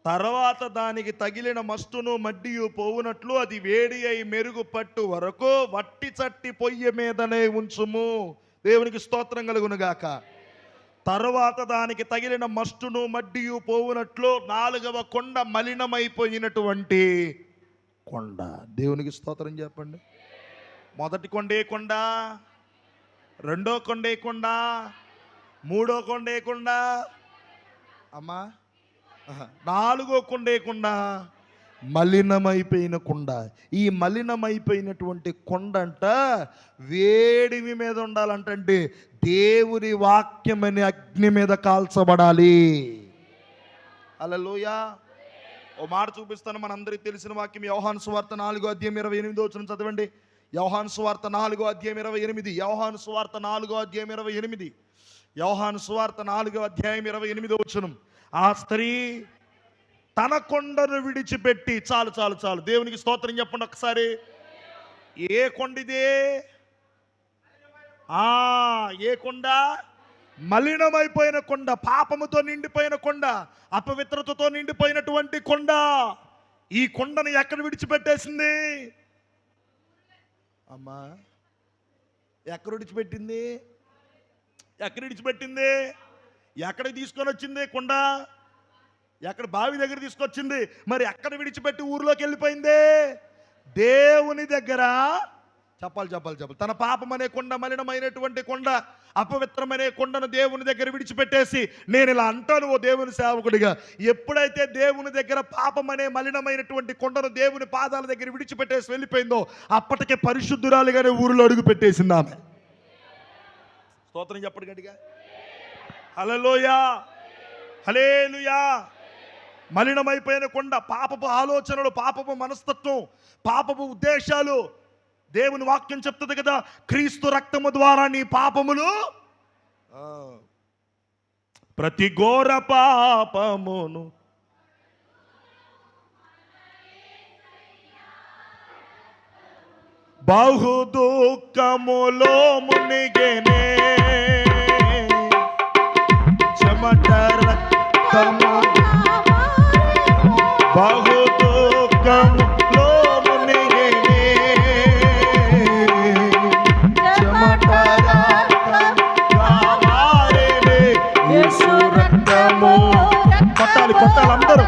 తర్వాత దానికి తగిలిన మస్టును మడ్డియు పోవునట్లు అది వేడి అయి మెరుగు పట్టు వరకు వట్టి చట్టి పొయ్యి మీదనే ఉంచుము. దేవునికి స్తోత్రం కలుగునుగాక. తర్వాత దానికి తగిలిన మస్టును మడ్డియు పోవునట్లు 4వ కొండ మలినమైపోయినటువంటి కొండ. దేవునికి స్తోత్రం చెప్పండి. మొదటి కొండ ఏ కొండ? రెండో కొండ ఏ కొండ? మూడో కొండ ఏ కొండ అమ్మా? 4వ కొండ ఏ కొండ? మలినమైపోయిన కొండ. ఈ మలినమైపోయినటువంటి కొండ అంట వేడిమి మీద ఉండాలంటే దేవుని వాక్యం అనే అగ్ని మీద కాల్చబడాలి. హల్లెలూయా. ఓ మాట చూపిస్తాను, మనందరికీ తెలిసిన వాక్యం. యోహాను సువార్త 4:28 చదవండి. యోహాను సువార్త 4:28. యోహాను సువార్త 4:28. యోహాను సువార్త 4:28. ఆ స్త్రీ తన కొండను విడిచిపెట్టి, చాలు చాలు చాలు, దేవునికి స్తోత్రం చెప్పండి ఒకసారి. ఏ కొండిదే? ఏ కొండ? మలినమైపోయిన కొండ, పాపముతో నిండిపోయిన కొండ, అపవిత్రతతో నిండిపోయినటువంటి కొండ. ఈ కొండను ఎక్కడ విడిచిపెట్టేసింది? అమ్మా, ఎక్కడ విడిచిపెట్టింది? ఎక్కడ విడిచిపెట్టింది? ఎక్కడికి తీసుకొని వచ్చింది కొండ? ఎక్కడ? బావి దగ్గర తీసుకొచ్చింది. మరి ఎక్కడ విడిచిపెట్టి ఊర్లోకి వెళ్ళిపోయింది? దేవుని దగ్గర. చెప్పాలి చెప్పాలి చెప్పాలి. తన పాపం అనే కొండ, మలినమైనటువంటి కొండ, అపవిత్రమనే కొండను దేవుని దగ్గర విడిచిపెట్టేసి, నేను ఇలా అంటాను ఓ దేవుని సేవకుడిగా, ఎప్పుడైతే దేవుని దగ్గర పాపం అనే మలినమైనటువంటి కొండను దేవుని పాదాల దగ్గర విడిచిపెట్టేసి వెళ్ళిపోయిందో, అప్పటికే పరిశుద్ధురాలుగానే ఊరిలో అడుగు పెట్టేసింది ఆమె. స్తోత్రం చెప్పండి గట్టిగా. హల్లెలూయా, హల్లెలూయా. మలినమైపోయిన కొండ, పాపపు ఆలోచనలు, పాపపు మనస్తత్వం, పాపపు ఉద్దేశాలు. దేవుని వాక్యం చెప్తుంది కదా, క్రీస్తు రక్తము ద్వారా నీ పాపములు, ప్రతి ఘోర పాపమును బహు దుఃఖములో మునిగెనే, చెమట రక్తము బహు దుఃఖములో మునిగెనే, చెమట రక్తము యేసు రక్తము. కొట్టాలి కొట్టాలి అందరూ.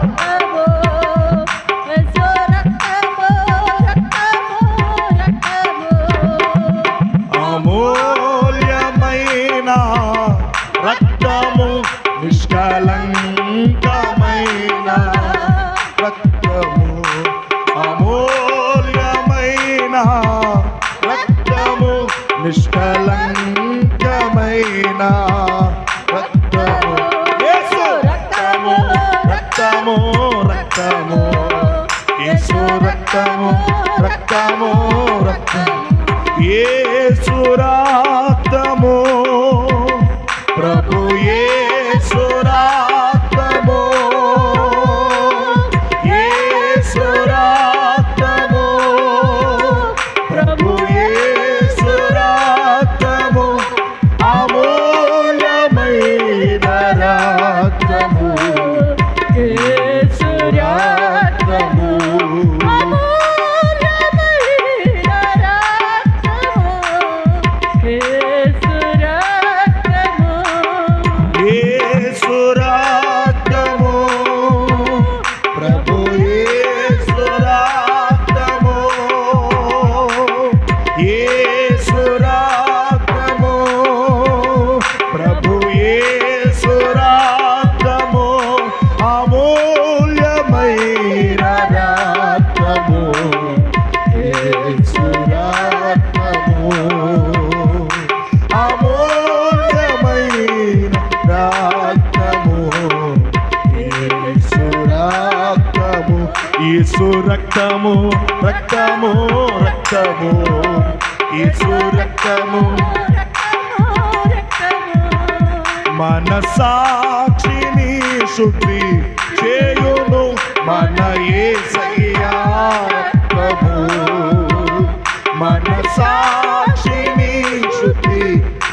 అమూల్యమైన రక్తము, నిష్కలంకమైన రక్తము, అమూల్యమైన రక్తము, నిష్కలంకమైన రక్తము, యేసు రక్తము, రక్తము రక్తము, యేసు రక్తము, రక్తము రక్తము, యేసు రక్తము, ప్రభు యేసు రక్తము, యేసు రక్తము, ప్రభు యేసు రక్తము, అమూల్యమైన రక్తము, యేసు రక్తము, యేసు రక్తము, ప్రభు యేసు రక్తము, యేసు రక్తము, ప్రభు యేసు రక్తము, అమూల్యమైన రక్తము, యేసు రక్తము, అమూల్యమైన రక్తము, యేసు రక్తము, యేసు రక్తము, రక్తము రక్తము, యేసు రక్తము, మనసాక్షిని శుద్ధి చేయును మన యేసయ్యా రక్తము, మనసాక్షిని శుద్ధి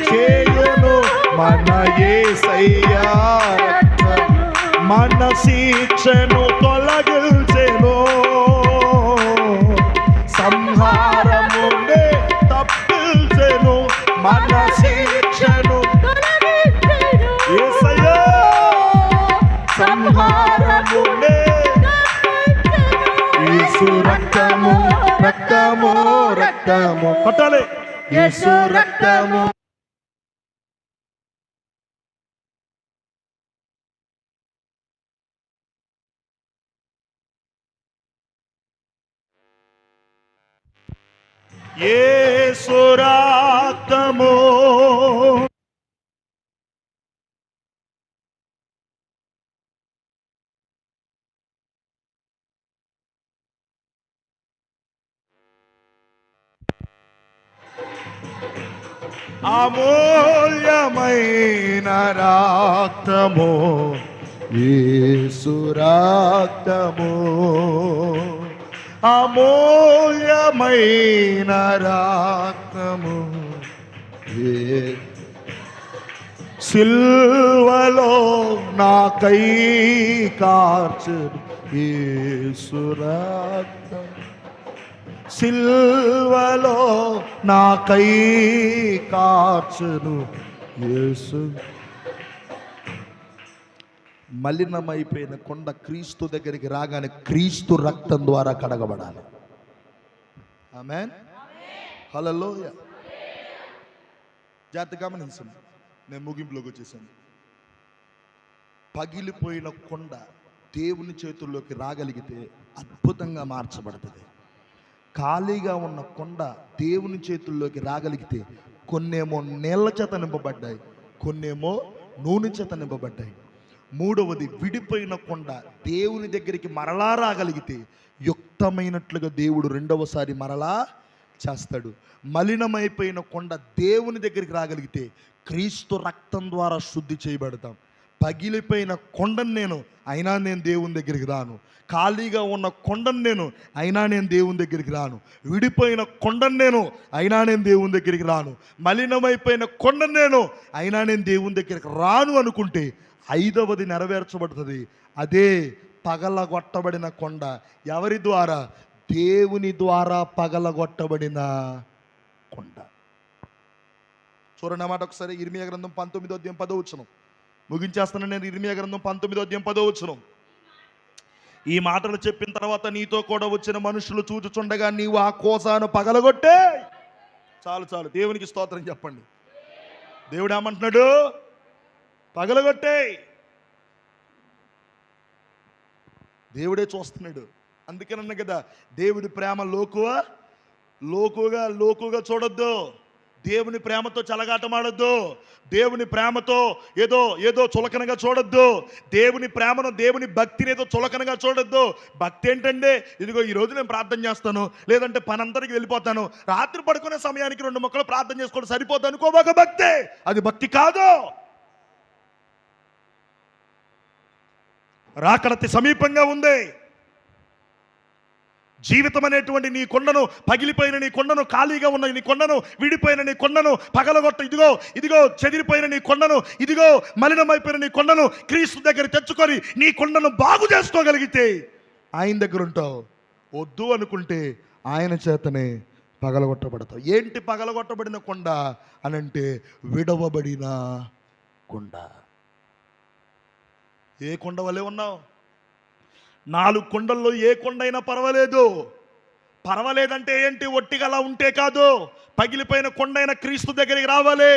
చేయును మన యేసయ్యా రక్తము, మన శిక్షను తొలగించెను, సంహారమునే తప్పించెను, మన శిక్షను యేసయ్యా, సంహారమునే, యేసు రక్తము, రక్తము రక్తము, కొట్టాలి, యేసు రక్తము. యేసు రక్తము. అమూల్యమైన రక్తము, యేసు రక్తము, అమూల్యమైన రక్తము, సిల్వలో నాకై కార్చెను యేసు రక్తం, సిల్వలో నాకై కార్చెను యేసు. మలినమైపోయిన కొండ క్రీస్తు దగ్గరికి రాగానే క్రీస్తు రక్తం ద్వారా కడగబడాలి. ఆమేన్, హల్లెలూయా. జాగ్రత్తగా గమనించండి, నేను ముగింపులోకి వచ్చేసాను. పగిలిపోయిన కొండ దేవుని చేతుల్లోకి రాగలిగితే అద్భుతంగా మార్చబడుతుంది. ఖాళీగా ఉన్న కొండ దేవుని చేతుల్లోకి రాగలిగితే కొన్నేమో నీళ్ళ చేత నింపబడ్డాయి, కొన్నేమో నూనె చేత నింపబడ్డాయి. మూడవది, విడిపోయిన కొండ దేవుని దగ్గరికి మరలా రాగలిగితే యుక్తమైనట్లుగా దేవుడు రెండవసారి మరలా చేస్తాడు. మలినమైపోయిన కొండ దేవుని దగ్గరికి రాగలిగితే క్రీస్తు రక్తం ద్వారా శుద్ధి చేయబడతాం. పగిలిపోయిన కొండను నేను, అయినా నేను దేవుని దగ్గరికి రాను. ఖాళీగా ఉన్న కొండను నేను, అయినా నేను దేవుని దగ్గరికి రాను. విడిపోయిన కొండను నేను, అయినా నేను దేవుని దగ్గరికి రాను. మలినమైపోయిన కొండను నేను, అయినా నేను దేవుని దగ్గరికి రాను అనుకుంటే ఐదవది నెరవేర్చబడుతుంది. అదే పగలగొట్టబడిన కొండ. ఎవరి ద్వారా? దేవుని ద్వారా పగలగొట్టబడిన కొండ. చూడండి అన్నమాట ఒకసారి. ఇర్మియా గ్రంథం 19:10 ముగించేస్తాను నేను. ఇర్మియా గ్రంథం 19:10. ఈ మాటలు చెప్పిన తర్వాత, నీతో కూడా వచ్చిన మనుషులు చూచుచుండగా నీవు ఆ కోసాను పగలగొట్టే. చాలు చాలు, దేవునికి స్తోత్రం చెప్పండి. దేవుడు ఏమంటున్నాడు? పగలగొట్టే. దేవుడే చూస్తున్నాడు. అందుకేనన్నా కదా, దేవుడి ప్రేమ లోకుగా చూడొద్దు. దేవుని ప్రేమతో చెలగాటమాడొద్దు. దేవుని ప్రేమతో ఏదో చులకనగా చూడొద్దు. దేవుని ప్రేమను, దేవుని భక్తిని ఏదో చులకనగా చూడొద్దు. భక్తి ఏంటంటే, ఇదిగో ఈరోజు నేను ప్రార్థన చేస్తాను, లేదంటే పనంతరికి వెళ్ళిపోతాను, రాత్రి పడుకునే సమయానికి 2 మొక్కలు ప్రార్థన చేసుకోవడం సరిపోద్ది అనుకోబాక భక్తే. అది భక్తి కాదు. రాకడతి సమీపంగా ఉంది. జీవితం అనేటువంటి నీ కొండను, పగిలిపోయిన నీ కొండను, ఖాళీగా ఉన్న నీ కొండను, విడిపోయిన నీ కొండను పగలగొట్ట. ఇదిగో చెదిరిపోయిన నీ కొండను, ఇదిగో మలినమైపోయిన నీ కొండను క్రీస్తు దగ్గర తెచ్చుకొని నీ కొండను బాగు చేసుకోగలిగితే ఆయన దగ్గర ఉంటావు. వద్దు అనుకుంటే ఆయన చేతనే పగలగొట్టబడతావు. ఏంటి పగలగొట్టబడిన కొండ అనంటే? విడవబడిన కొండ. ఏ కొండ వలె ఉన్నావు? 4 కొండల్లో ఏ కొండ అయినా పర్వాలేదంటే ఏంటి? ఒట్టిగలా ఉంటే కాదు. పగిలిపోయిన కొండ అయిన క్రీస్తు దగ్గరికి రావాలి.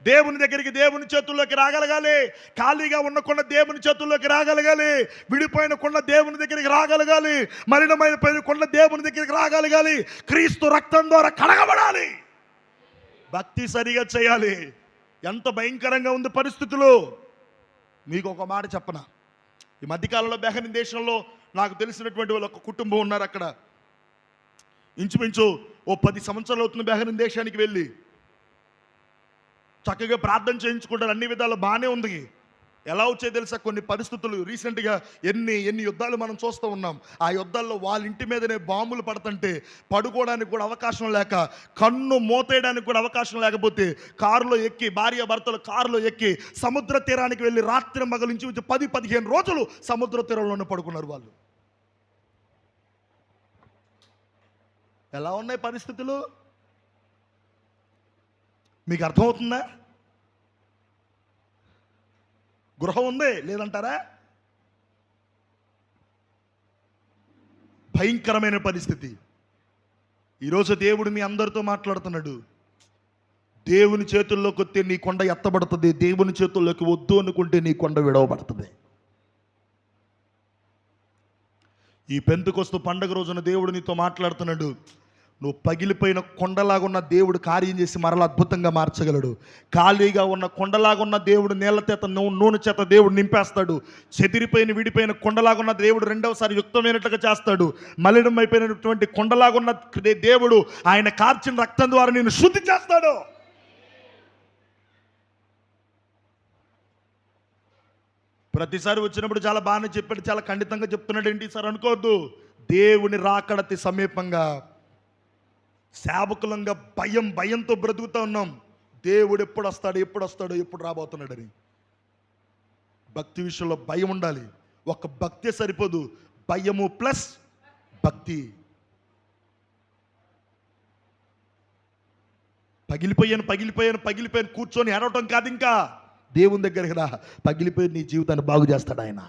దేవుని దగ్గరికి, దేవుని చేతుల్లోకి రాగలగాలి. ఖాళీగా ఉన్న కొండ దేవుని చేతుల్లోకి రాగలగాలి. విడిపోయిన కొండ దేవుని దగ్గరికి రాగలగాలి. మలినమైన కొండ దేవుని దగ్గరికి రాగలగాలి. క్రీస్తు రక్తం ద్వారా కడగబడాలి. భక్తి సరిగా చేయాలి. ఎంత భయంకరంగా ఉంది పరిస్థితులు. మీకు ఒక మాట చెప్పనా? ఈ మధ్యకాలంలో బెహరీన్ దేశంలో నాకు తెలిసినటువంటి వాళ్ళు ఒక కుటుంబం ఉన్నారు. అక్కడ ఇంచుమించు 10 సంవత్సరాలు అవుతుంది బెహరీన్ దేశానికి వెళ్ళి. చక్కగా ప్రార్థన చేయించుకుంటారు, అన్ని విధాలు బాగానే ఉంది. ఎలా వచ్చాయి తెలుసా? కొన్ని పరిస్థితులు రీసెంట్గా ఎన్ని యుద్ధాలు మనం చూస్తూ ఉన్నాం. ఆ యుద్ధాల్లో వాళ్ళ ఇంటి మీదనే బాంబులు పడుతుంటే పడుకోవడానికి కూడా అవకాశం లేక, కన్ను మోతేయడానికి కూడా అవకాశం లేకపోతే కారులో ఎక్కి, భార్య భర్తలు కారులో ఎక్కి సముద్ర తీరానికి వెళ్ళి రాత్రి మగలించి 10-15 రోజులు సముద్ర తీరంలోనే పడుకున్నారు వాళ్ళు. ఎలా ఉన్నాయి పరిస్థితులు? మీకు అర్థమవుతుందా? గృహం ఉంది లేదంటారా? భయంకరమైన పరిస్థితి. ఈరోజు దేవుడు మీ అందరితో మాట్లాడుతున్నాడు. దేవుని చేతుల్లోకి వస్తే నీ కొండ ఎత్తబడుతుంది. దేవుని చేతుల్లోకి వద్దు అనుకుంటే నీ కొండ విడవబడుతుంది. ఈ పెంతెకొస్తు పండగ రోజున దేవుడు నీతో మాట్లాడుతున్నాడు. నువ్వు పగిలిపోయిన కొండలాగున్న దేవుడు కార్యం చేసి మరలా అద్భుతంగా మార్చగలడు. ఖాళీగా ఉన్న కొండలాగున్న దేవుడు నీళ్ళ చేత నూనె చేత దేవుడు నింపేస్తాడు. చెదిరిపోయిన విడిపోయిన కొండలాగున్న దేవుడు రెండవసారి యుక్తమైనట్లుగా చేస్తాడు. మలినం అయిపోయినటువంటి కొండలాగున్న దేవుడు ఆయన కార్చిన రక్తం ద్వారా నేను శుద్ధి చేస్తాడు. ప్రతిసారి వచ్చినప్పుడు చాలా బాగానే చెప్పాడు, చాలా ఖండితంగా చెప్తున్నాడు ఏంటి సార్ అనుకోవద్దు. దేవుని రాకడతి సమీపంగా సేవకులంగా భయంతో బ్రతుకుతూ ఉన్నాం. దేవుడు ఎప్పుడు వస్తాడో ఎప్పుడు రాబోతున్నాడని. భక్తి విషయంలో భయం ఉండాలి. ఒక భక్తే సరిపోదు, భయము ప్లస్ భక్తి. పగిలిపోయాను కూర్చొని ఏడవటం కాదు, ఇంకా దేవుని దగ్గరికి రా. పగిలిపోయి నీ జీవితాన్ని బాగు చేస్తాడు ఆయన.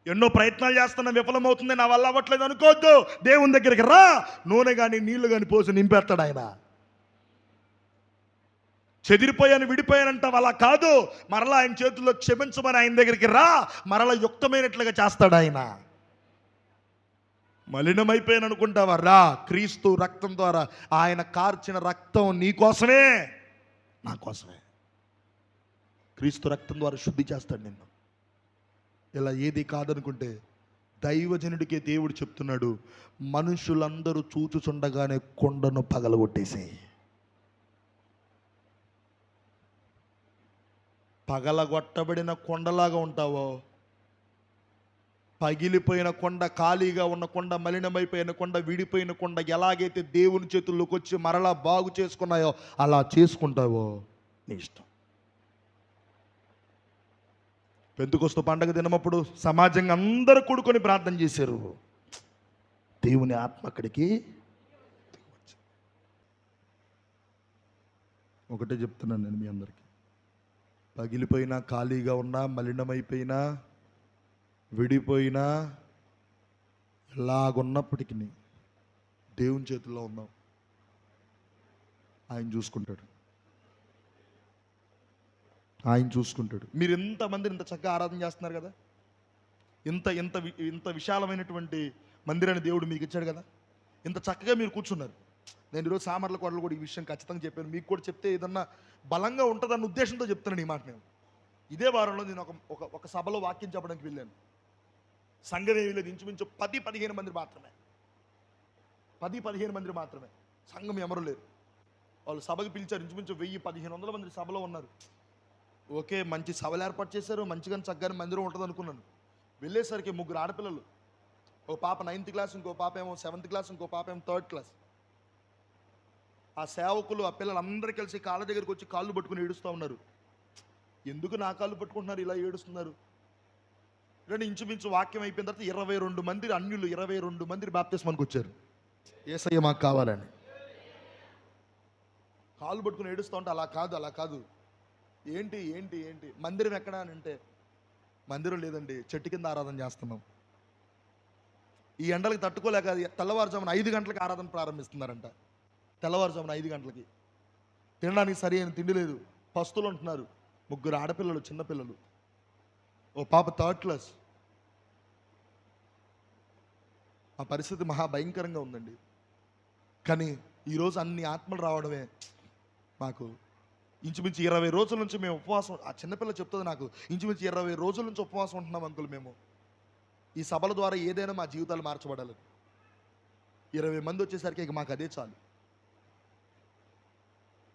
ఎన్నో ప్రయత్నాలు చేస్తున్నా, విఫలమవుతుంది, నా వల్ల అవ్వట్లేదు అనుకోవద్దు. దేవుని దగ్గరికి రా, నూనె కానీ నీళ్లు కానీ పోసి నింపేస్తాడు ఆయన. చెదిరిపోయాను విడిపోయానంటావు, అలా కాదు. మరలా ఆయన చేతుల్లో క్షమించమని ఆయన దగ్గరికి రా, మరలా యుక్తమైనట్లుగా చేస్తాడు ఆయన. మలినమైపోయాను అనుకుంటావా, రా. క్రీస్తు రక్తం ద్వారా ఆయన కార్చిన రక్తం నీ కోసమే, నా కోసమే. క్రీస్తు రక్తం ద్వారా శుద్ధి చేస్తాడు నిన్ను. ఇలా ఏది కాదనుకుంటే దైవజనుడికే దేవుడు చెప్తున్నాడు, మనుషులందరూ చూచుచుండగానే కొండను పగలగొట్టేసే. పగలగొట్టబడిన కొండలాగా ఉంటావో, పగిలిపోయిన కొండ, ఖాళీగా ఉన్న కొండ, మలినమైపోయిన కొండ, విడిపోయిన కొండ ఎలాగైతే దేవుని చేతుల్లోకి వచ్చి మరలా బాగు చేసుకున్నాయో అలా చేసుకుంటావో నీ ఇష్టం. పెంతెకొస్తు పండగ దినమప్పుడు సమాజంగా అందరూ కూడుకొని ప్రార్థన చేశారు. దేవుని ఆత్మ అక్కడికి. ఒకటే చెప్తున్నాను నేను మీ అందరికీ, పగిలిపోయినా, ఖాళీగా ఉన్నా, మలినమైపోయినా, విడిపోయినా, ఎలాగున్నప్పటికీ దేవుని చేతుల్లో ఉన్నాం. ఆయన చూసుకుంటాడు. మీరు ఎంతమందిని ఇంత చక్కగా ఆరాధన చేస్తున్నారు కదా, ఇంత ఇంత ఇంత విశాలమైనటువంటి మందిరాన్ని దేవుడు మీకు ఇచ్చాడు కదా, ఇంత చక్కగా మీరు కూర్చున్నారు. నేను ఈరోజు సామర్లకోటలో కూడా ఈ విషయం ఖచ్చితంగా చెప్పాను, మీకు కూడా చెప్తే ఏదన్నా బలంగా ఉంటుందన్న ఉద్దేశంతో చెప్తున్నాను ఈ మాట. నేను ఇదే వారంలో నేను ఒక సభలో వాక్యం చెప్పడానికి వెళ్ళాను. సంఘం ఏమీ లేదు, ఇంచుమించు 10-15 మంది మాత్రమే. 10-15 మంది మాత్రమే, సంఘం ఎవరు లేరు. వాళ్ళు సభకు పిలిచారు, ఇంచుమించు 1000-1500 మంది సభలో ఉన్నారు. ఓకే, మంచి సభలు ఏర్పాటు చేశారు, మంచిగా చక్కగా మందిరం ఉంటుంది అనుకున్నాను. వెళ్ళేసరికి 3 ఆడపిల్లలు, ఒక పాప 9th క్లాస్, ఇంకో పాప ఏమో 7th క్లాస్, ఇంకో పాప ఏమో 3rd క్లాస్. ఆ సేవకులు ఆ పిల్లలందరూ కలిసి కాళ్ళ దగ్గరికి వచ్చి కాళ్ళు పట్టుకుని ఏడుస్తూ ఉన్నారు. ఎందుకు నా కాళ్ళు పట్టుకుంటున్నారు, ఇలా ఏడుస్తున్నారు? కానీ ఇంచుమించు వాక్యం అయిపోయిన తర్వాత 22 మంది అన్యులు, 22 మంది బాప్తిస్మానికి వచ్చారు. యేసయ్య మాకు కావాలని కాళ్ళు పట్టుకుని ఏడుస్తూ ఉంటే, అలా కాదు ఏంటి ఏంటి ఏంటి మందిరం ఎక్కడా అని అంటే, మందిరం లేదండి, చెట్టు కింద ఆరాధన చేస్తున్నాం. ఈ ఎండలకు తట్టుకోలేక తెల్లవారుజామున 5 గంటలకు ఆరాధన ప్రారంభిస్తున్నారంట. తెల్లవారుజామున 5 గంటలకి తినడానికి సరి అయిన తిండి లేదు, పస్తులు ఉంటున్నారు. 3 ఆడపిల్లలు, చిన్నపిల్లలు, ఓ పాప 3rd క్లాస్. ఆ పరిస్థితి మహా భయంకరంగా ఉందండి. కానీ ఈరోజు అన్ని ఆత్మలు రావడమే మాకు. ఇంచుమించు 20 రోజుల నుంచి మేము ఉపవాసం, ఆ చిన్నపిల్ల చెప్తుంది నాకు, ఇంచుమించు 20 రోజుల నుంచి ఉపవాసం ఉంటున్నాం అంకుల్ మేము. ఈ సభల ద్వారా ఏదైనా మా జీవితాలు మార్చబడాలి. 20 మంది వచ్చేసరికి ఇక మాకు అదే చాలు.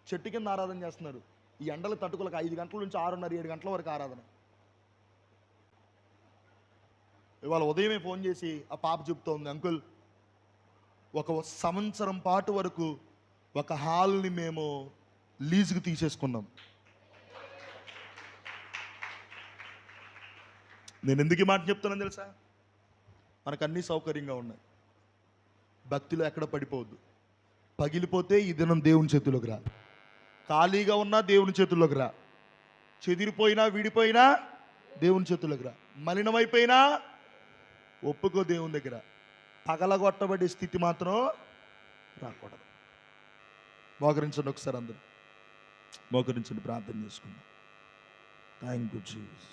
చెట్టు కింద ఆరాధన చేస్తున్నారు. ఈ ఎండలు తట్టుకోలేక 5 గంటల నుంచి 6:30-7 గంటల వరకు ఆరాధన. ఇవాళ ఉదయమే ఫోన్ చేసి ఆ పాప చెప్తోంది, అంకుల్ 1 సంవత్సరం పాటు వరకు ఒక హాల్ని మేము లీజుకు తీసేసుకున్నాం. నేను ఎందుకు ఈ మాట చెప్తున్నాను తెలుసా? మనకు అన్నీ సౌకర్యంగా ఉన్నాయి, భక్తిలో ఎక్కడ పడిపోవద్దు. పగిలిపోతే ఈ దినం దేవుని చేతుల్లోకి రా. ఖాళీగా ఉన్నా దేవుని చేతుల్లోకి రా. చెదిరిపోయినా విడిపోయినా దేవుని చేతుల్లోకి రా. మలినమైపోయినా ఒప్పుకో దేవుని దగ్గర. పగలగొట్టబడే స్థితి మాత్రం రాకూడదు. మోకరించండి ఒకసారి, అందరూ మోకరించండి, ప్రార్థన చేసుకుందాం. Thank you Jesus.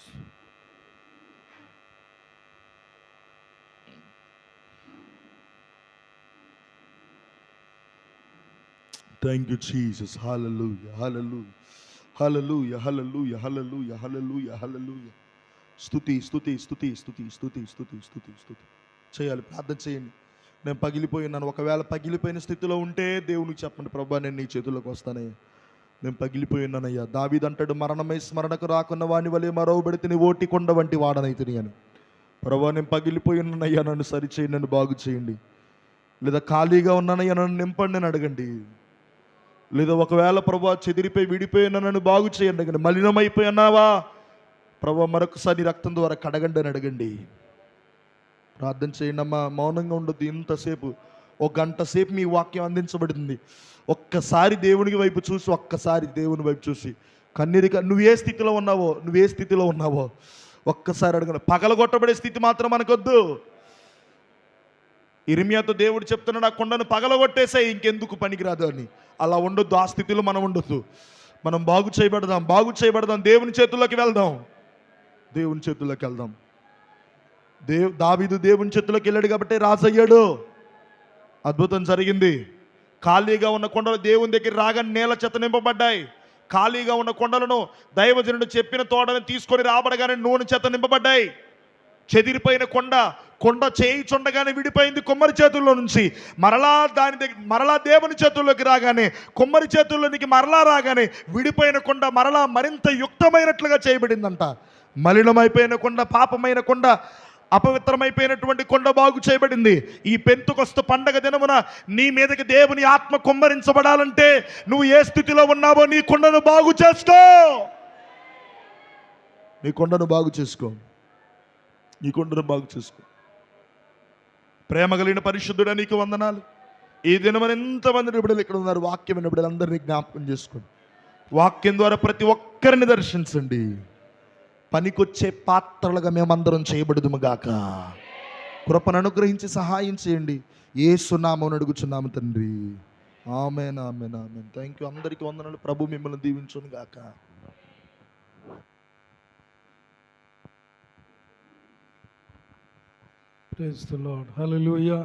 Thank you Jesus. Hallelujah, hallelujah, hallelujah, hallelujah, hallelujah, hallelujah, hallelujah. స్తుతి స్తుతి స్తుతి స్తుతి స్తుతి స్తుతి స్తుతి స్తుతి చేయాలి. ప్రార్థన చేయండి. నేను పగిలిపోయి ఉన్నాను. ఒకవేళ పగిలిపోయిన స్థితిలో ఉంటే దేవునికి చెప్పండి, ప్రభా నేను నీ చేతుల్లోకి వస్తానయ్యా, నేను పగిలిపోయి ఉన్నానయ్యా. దావీదు అంటాడు, మరణమై స్మరణకు రాకున్న వాని వలె మరవబడితే నీ ఓటి కొండ వంటి వాడనైతిని అని. ప్రభా నేను పగిలిపోయి ఉన్నానయ్యా, నన్ను సరిచేయండి, నన్ను బాగు చేయండి. లేదా ఖాళీగా ఉన్నానయ్యా, నన్ను నింపండి అని అడగండి. లేదా ఒకవేళ ప్రభా చెదిరిపోయి విడిపోయి నన్ను బాగు చేయండి అడగండి. మలినమైపోయి ఉన్నావా ప్రభా మరొకసారి రక్తం ద్వారా కడగండి అని అడగండి. ప్రార్థన చేయండి అమ్మా. మౌనంగా ఉండొద్దు ఇంతసేపు. ఒక గంట సేపు మీ వాక్యం అందించబడింది. ఒక్కసారి దేవునికి వైపు చూసి, ఒక్కసారి దేవుని వైపు చూసి కన్నీరుగా నువ్వు ఏ స్థితిలో ఉన్నావో ఒక్కసారి అడగండి. పగలగొట్టబడే స్థితి మాత్రం మనకొద్దు. ఇర్మియాతో దేవుడు చెప్తున్నాడు, ఆ కొండను పగలగొట్టేసాయి, ఇంకెందుకు పనికిరాదు అని. అలా ఉండొద్దు. ఆ స్థితిలో మనం ఉండొద్దు. మనం బాగు చేయబడదాం. దేవుని చేతుల్లోకి వెళ్దాం. దావీదు దేవుని చేతుల్లోకి వెళ్ళాడు కాబట్టి రాజు అయ్యాడు. అద్భుతం జరిగింది. ఖాళీగా ఉన్న కొండలు దేవుని దగ్గర రాగానే నేల చేత నింపబడ్డాయి. ఖాళీగా ఉన్న కొండలను దైవజనుడు చెప్పిన తోటను తీసుకొని రాబడగానే నూనె చేత నింపబడ్డాయి. చెదిరిపోయిన కొండ చేయి చుండగానే విడిపోయింది కొమ్మరి చేతుల్లో నుంచి. మరలా దేవుని చేతుల్లోకి రాగానే, కొమ్మరి చేతుల్లోనికి మరలా రాగానే విడిపోయిన కొండ మరలా మరింత యుక్తమైనట్లుగా చేయబడిందంట. మలినమైపోయిన కొండ, పాపమైన కొండ, అపవిత్రమైపోయినటువంటి కొండ బాగు చేయబడింది. ఈ పెంతుకొస్తు పండగ దినమున నీ మీదకి దేవుని ఆత్మ కుమ్మరించబడాలంటే నువ్వు ఏ స్థితిలో ఉన్నావో నీ కొండను బాగు చేసుకో. నీ కొండను బాగు చేసుకో. ప్రేమ కలిగిన పరిశుద్ధుడా నీకు వందనాలు. ఈ దినమని ఎంతమంది బిడ్డలు ఇక్కడ ఉన్నారు, వాక్యం విన్న బిడ్డలందరినీ జ్ఞాపకం చేసుకోండి. వాక్యం ద్వారా ప్రతి ఒక్కరిని దర్శించండి. పనికొచ్చే పాత్రలుగా మేమందరం చేయబడుదుము గాక. కృపను అనుగ్రహించి సహాయం చేయండి. యేసు నామమున అడుగుచున్నాము తండ్రి. Amen, amen, amen. Thank you. అందరికీ వందనాలు. ప్రభు మిమ్మల్ని దీవించును గాక. Praise the Lord. Hallelujah.